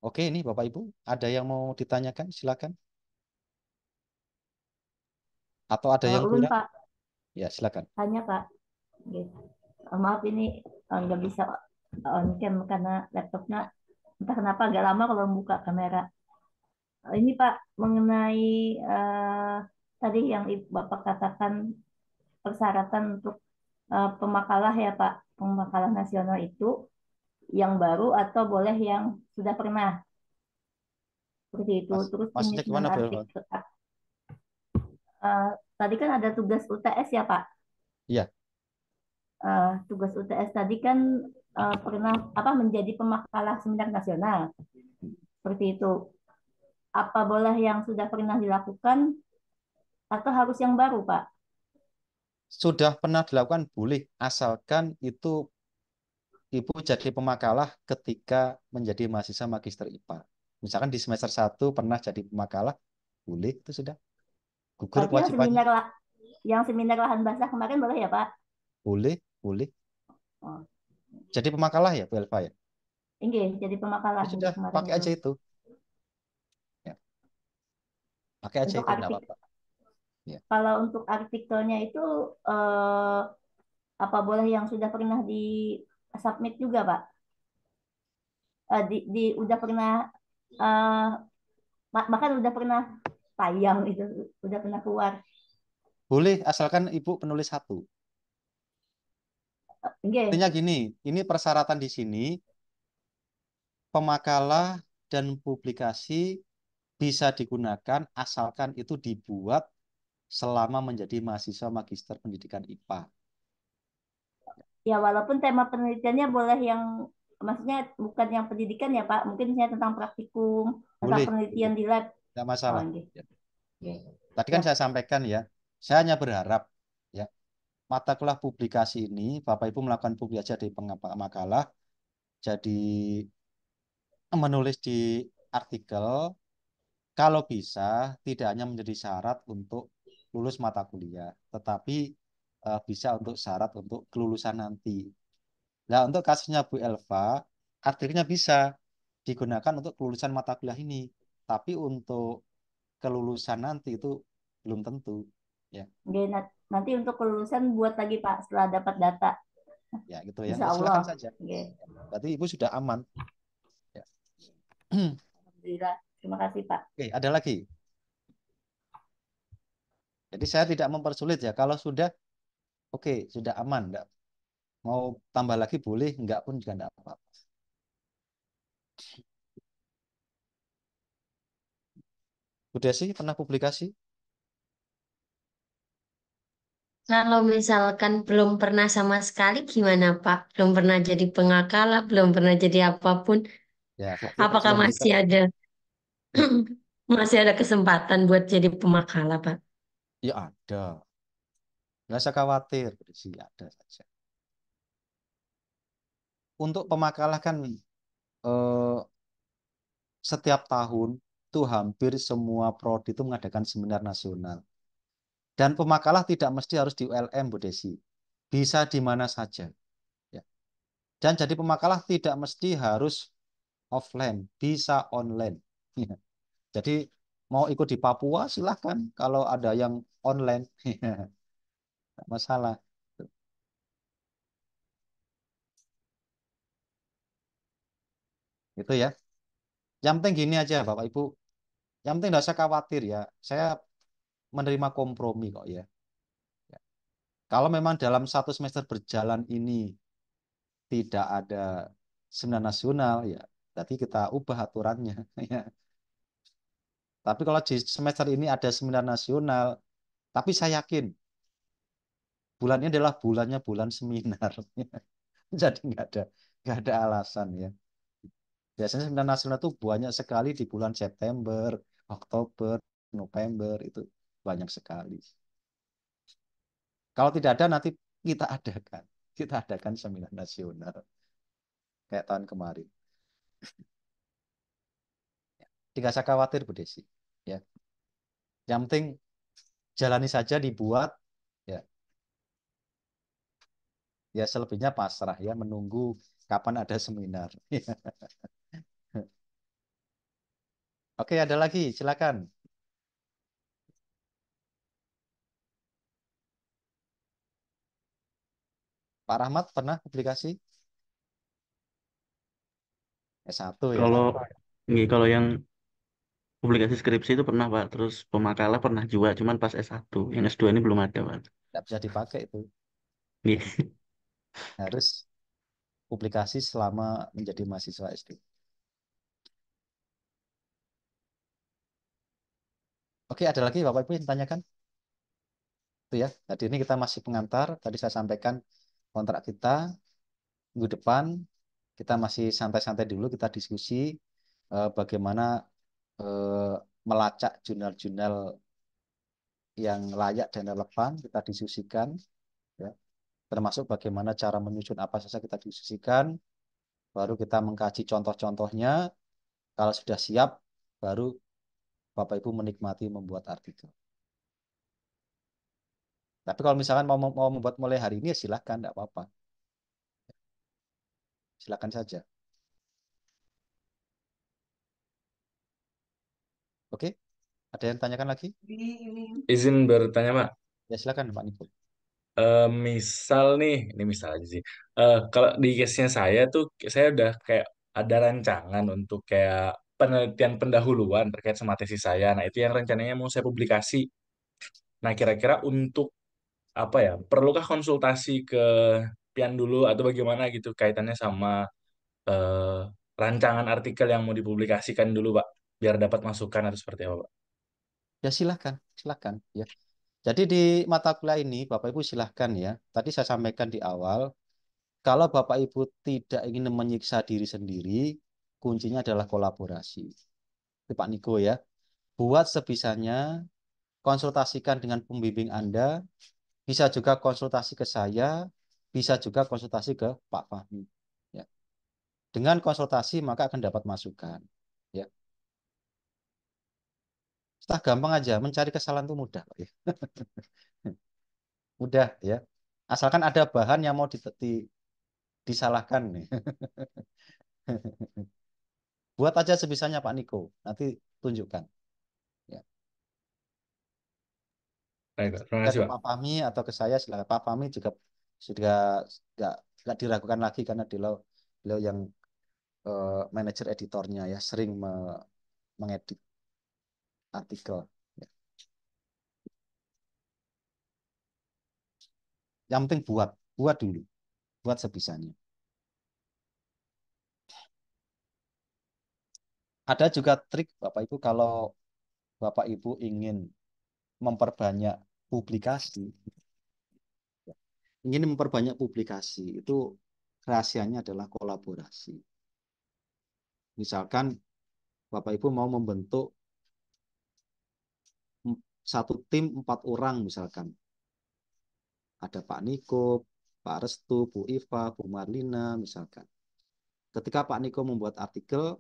Oke, ini Bapak Ibu, ada yang mau ditanyakan? Silakan. Atau ada yang Ulun kurang? Pak, Ya, silakan. tanya Pak. Gitu. Maaf ini nggak bisa on cam karena laptopnya entah kenapa agak lama kalau buka kamera. Ini Pak mengenai tadi yang Bapak katakan persyaratan untuk pemakalah ya Pak, pemakalah nasional itu yang baru atau boleh yang sudah pernah seperti itu. Terus Maksudnya penyusunan gimana, Bu Elva? artikel. Tadi kan ada tugas UTS ya Pak. Iya, Tugas UTS tadi kan pernah apa menjadi pemakalah seminar nasional seperti itu. Apa boleh yang sudah pernah dilakukan atau harus yang baru Pak? sudah pernah dilakukan boleh, asalkan itu Ibu jadi pemakalah ketika menjadi mahasiswa magister IPA. Misalkan di semester 1 pernah jadi pemakalah, boleh itu sudah. Gugur Berarti kewajibannya, yang seminar lahan basah kemarin boleh ya Pak? boleh, boleh. Oh, Jadi pemakalah ya, Bu Elva ya. ini jadi Ya pemakalah untuk sudah, kemarin pakai itu. aja itu. Ya, pakai aja Untuk itu, enggak artik apa-apa. Ya. Kalau untuk artikelnya itu eh, apa boleh yang sudah pernah di submit juga Pak? Udah pernah eh, bahkan udah pernah tayang itu, udah pernah keluar. Boleh, asalkan Ibu penulis satu. Oke, Artinya gini, ini persyaratan di sini, pemakalah dan publikasi bisa digunakan asalkan itu dibuat selama menjadi mahasiswa magister pendidikan IPA. ya walaupun tema penelitiannya boleh yang maksudnya bukan yang pendidikan ya Pak, mungkin misalnya tentang praktikum, tentang Boleh, boleh. penelitian di lab. Tidak Oh, masalah. oke. Ya. Oke. Tadi kan Siap. saya sampaikan ya, saya hanya berharap ya mata kuliah publikasi ini Bapak Ibu melakukan publikasi di makalah, jadi menulis di artikel, kalau bisa tidak hanya menjadi syarat untuk lulus mata kuliah, tetapi bisa untuk syarat untuk kelulusan nanti. Nah, untuk kasusnya Bu Elva, artikelnya bisa digunakan untuk kelulusan mata kuliah ini, tapi untuk kelulusan nanti itu belum tentu. Ya, Oke, nanti untuk kelulusan buat lagi Pak setelah dapat data. ya gitu ya. Insya Ya, Allah. silakan saja. Oke. Berarti Ibu sudah aman. Ya. Alhamdulillah. Terima kasih Pak. Oke, ada lagi. Jadi saya tidak mempersulit ya. Kalau sudah, oke, sudah aman. Nggak, mau tambah lagi boleh, enggak pun juga enggak apa-apa. Udah sih pernah publikasi? Kalau misalkan belum pernah sama sekali gimana Pak? Belum pernah jadi pengakala, belum pernah jadi apapun. Ya, berarti Apakah belum bisa. masih ada Ya, masih ada kesempatan buat jadi pemakala, Pak? ya ada. Nggak usah khawatir, sih ada saja. Untuk pemakalah kan eh, setiap tahun itu hampir semua prodi itu mengadakan seminar nasional. Dan pemakalah tidak mesti harus di ULM, Bu Desi. Bisa di mana saja. Ya. Dan jadi pemakalah tidak mesti harus offline, bisa online. Ya. Jadi mau ikut di Papua silahkan kalau ada yang online. Nggak masalah. Itu ya. Yang penting gini aja Bapak Ibu. Yang penting nggak usah khawatir ya. Saya menerima kompromi kok ya. Ya. Kalau memang dalam satu semester berjalan ini tidak ada seminar nasional, ya berarti kita ubah aturannya. Ya. Tapi kalau di semester ini ada seminar nasional, tapi saya yakin bulannya adalah bulan seminar. Jadi nggak ada alasan ya. Biasanya seminar nasional itu banyak sekali di bulan September, Oktober, November itu banyak sekali. Kalau tidak ada nanti kita adakan, kita adakan seminar nasional kayak tahun kemarin. Tidak usah khawatir Bu Desi. Ya, yang penting jalani saja dibuat. Ya, ya selebihnya pasrah ya menunggu kapan ada seminar. Oke, ada lagi, silakan. Pak Rahmat pernah publikasi S1 ya? Kalau kalau yang publikasi skripsi itu pernah Pak, terus pemakalah pernah juga, cuman pas S1. Yang S2 ini belum ada Pak. Tidak bisa dipakai itu. Iya. Harus publikasi selama menjadi mahasiswa SD. Oke, ada lagi Bapak Ibu yang tanyakan? Itu ya. Tadi ini kita masih pengantar. Tadi saya sampaikan kontrak kita minggu depan. Kita masih santai-santai dulu. Kita diskusi bagaimana eh, melacak jurnal-jurnal yang layak dan relevan. Kita diskusikan. Ya. Termasuk bagaimana cara menyusun apa saja kita diskusikan. Baru kita mengkaji contoh-contohnya. Kalau sudah siap, baru Bapak Ibu menikmati membuat artikel. Tapi kalau misalkan mau membuat mulai hari ini, ya silahkan, tidak apa-apa. Silakan saja. Oke, ada yang tanyakan lagi? Izin bertanya, Pak. Ya silakan Pak Niko. Misal nih, ini misal aja sih. Kalau di case-nya saya tuh, saya udah kayak ada rancangan untuk kayak penelitian pendahuluan terkait sama tesis saya. Nah, itu yang rencananya mau saya publikasi. Nah, kira-kira untuk apa ya? Perlukah konsultasi ke Pian dulu atau bagaimana gitu kaitannya sama eh, rancangan artikel yang mau dipublikasikan dulu, Pak, biar dapat masukan atau seperti apa, Pak? Ya silakan, silakan. Ya. Jadi di mata kuliah ini Bapak Ibu silahkan ya. Tadi saya sampaikan di awal, kalau Bapak Ibu tidak ingin menyiksa diri sendiri, kuncinya adalah kolaborasi. Itu Pak Niko ya. Buat sebisanya, konsultasikan dengan pembimbing Anda, bisa juga konsultasi ke saya, bisa juga konsultasi ke Pak Fahmi. Ya. Dengan konsultasi maka akan dapat masukan. Ya. Setelah gampang aja, mencari kesalahan itu mudah, Pak, ya. Mudah ya. Asalkan ada bahan yang mau disalahkan nih. Buat aja sebisanya Pak Niko. Nanti tunjukkan. Ya. Baik, Pak. Terima Kita kasih, ke Pak. Pak Fahmi atau ke saya silakan. Pak Fahmi juga sudah nggak nggak diragukan lagi karena beliau beliau yang manajer editornya ya sering mengedit artikel. Ya. Yang penting buat dulu, buat sebisanya. Ada juga trik Bapak Ibu kalau Bapak Ibu ingin memperbanyak publikasi, ingin memperbanyak publikasi, itu rahasianya adalah kolaborasi. Misalkan Bapak Ibu mau membentuk satu tim 4 orang misalkan. Ada Pak Niko, Pak Restu, Bu Iva, Bu Marlina misalkan. Ketika Pak Niko membuat artikel,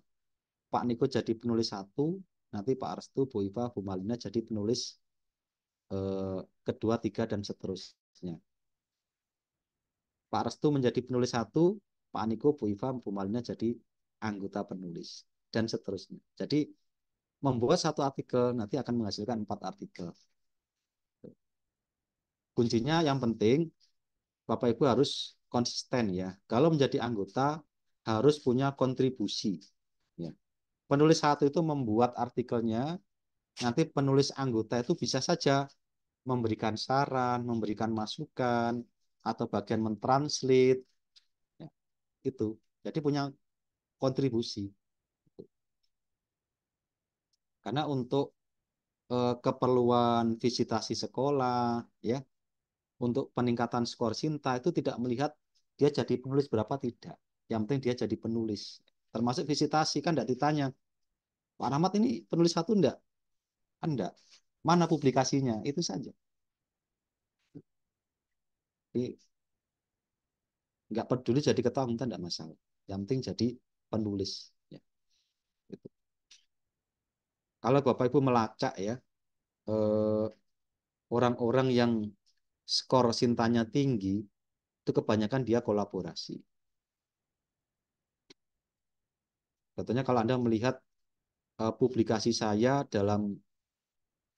Pak Niko jadi penulis satu, nanti Pak Restu, Bu Iva, Bu Marlina jadi penulis kedua, tiga, dan seterusnya. Pak Restu menjadi penulis satu, Pak Niko, Bu Iva, Bu Marlina jadi anggota penulis, dan seterusnya. Jadi membuat satu artikel nanti akan menghasilkan 4 artikel. Kuncinya yang penting Bapak Ibu harus konsisten ya. Kalau menjadi anggota harus punya kontribusi. Ya. Penulis satu itu membuat artikelnya, nanti penulis anggota itu bisa saja memberikan saran, memberikan masukan, atau bagian mentranslate. Ya, itu. Jadi punya kontribusi. Karena untuk keperluan visitasi sekolah, ya, untuk peningkatan skor Sinta itu tidak melihat dia jadi penulis berapa, tidak. Yang penting dia jadi penulis. Termasuk visitasi kan tidak ditanya, Pak Rahmat ini penulis satu enggak? Kan enggak. Mana publikasinya? Itu saja. Jadi enggak peduli jadi ketua umum enggak masalah. Yang penting jadi penulis. Ya, gitu. Kalau Bapak Ibu melacak ya, orang-orang yang skor Sintanya tinggi, itu kebanyakan dia kolaborasi. Contohnya kalau Anda melihat publikasi saya dalam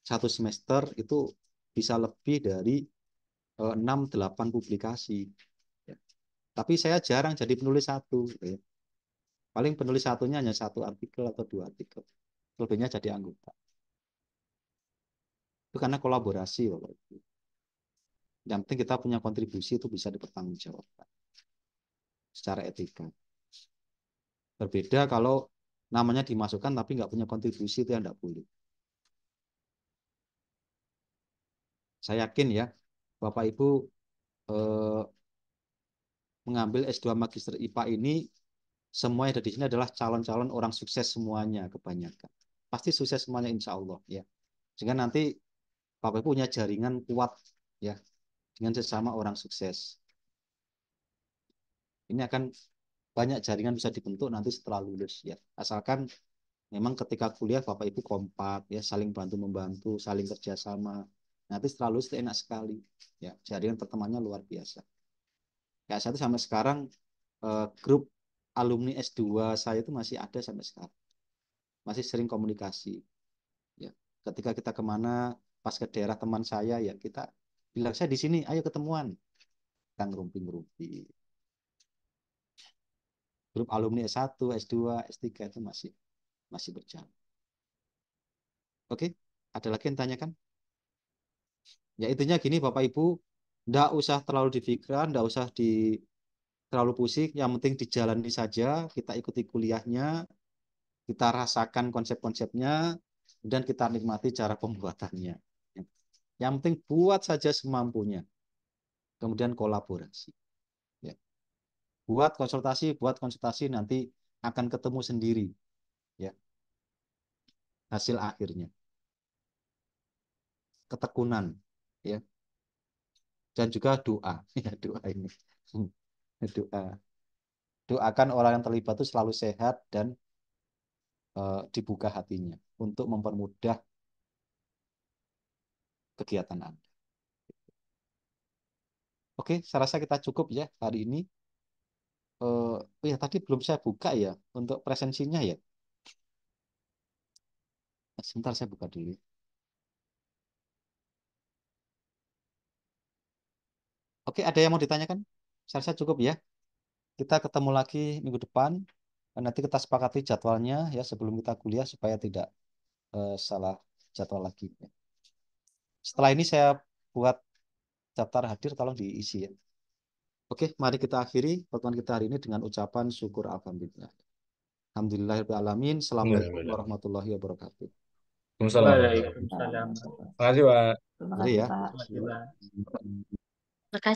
satu semester itu bisa lebih dari 6-8 publikasi. Ya. Tapi saya jarang jadi penulis satu. Ya. Paling penulis satunya hanya satu artikel atau 2 artikel. Lebihnya jadi anggota. Itu karena kolaborasi. Bapak Ibu. Yang penting kita punya kontribusi itu bisa dipertanggungjawabkan secara etika. Berbeda kalau namanya dimasukkan tapi nggak punya kontribusi, itu yang nggak boleh. Saya yakin ya, Bapak Ibu mengambil S2 Magister IPA ini, semua yang ada di sini adalah calon-calon orang sukses semuanya kebanyakan. Pasti sukses semuanya insya Allah ya. Sehingga nanti Bapak Ibu punya jaringan kuat ya dengan sesama orang sukses. Ini akan banyak jaringan bisa dibentuk nanti setelah lulus ya. Asalkan memang ketika kuliah Bapak Ibu kompak ya, saling bantu membantu, saling kerjasama. Nanti setelah lulus itu enak sekali ya. Jaringan pertemanannya luar biasa. Ya saya itu sampai sekarang grup alumni S2 saya itu masih ada sampai sekarang. Masih sering komunikasi. Ya. Ketika kita kemana, pas ke daerah teman saya, ya kita bilang, saya di sini, ayo ketemuan. Kita ngerumpi-ngerumpi. Grup alumni S1, S2, S3 itu masih berjalan. Oke, ada lagi yang tanyakan? Ya intinya gini Bapak Ibu, nggak usah terlalu dipikirkan, nggak usah terlalu pusing, yang penting dijalani saja, kita ikuti kuliahnya, kita rasakan konsep-konsepnya, dan kita nikmati cara pembuatannya. Yang penting buat saja semampunya, kemudian kolaborasi. Ya. Buat konsultasi nanti akan ketemu sendiri, ya hasil akhirnya. Ketekunan, ya, dan juga doa, ya doa ini, doa. Doakan orang yang terlibat itu selalu sehat dan dibuka hatinya untuk mempermudah kegiatan Anda. Oke, saya rasa kita cukup ya hari ini. Ya tadi belum saya buka ya untuk presensinya ya. Sebentar saya buka dulu. Oke, ada yang mau ditanyakan? Saya rasa cukup ya. Kita ketemu lagi minggu depan. Nanti kita sepakati jadwalnya ya sebelum kita kuliah supaya tidak salah jadwal lagi. Setelah ini saya buat daftar hadir, tolong diisi ya. Oke, mari kita akhiri pertemuan kita hari ini dengan ucapan syukur alhamdulillah. Alhamdulillahirrahmanirrahim. Assalamualaikum Alhamdulillah. warahmatullahi wabarakatuh. Waalaikumsalam. Waalaikumsalam. Waalaikumsalam. Makasih, Pak. Terima Mari kasih ya. Pak. Terima kasih, Pak. Makasih.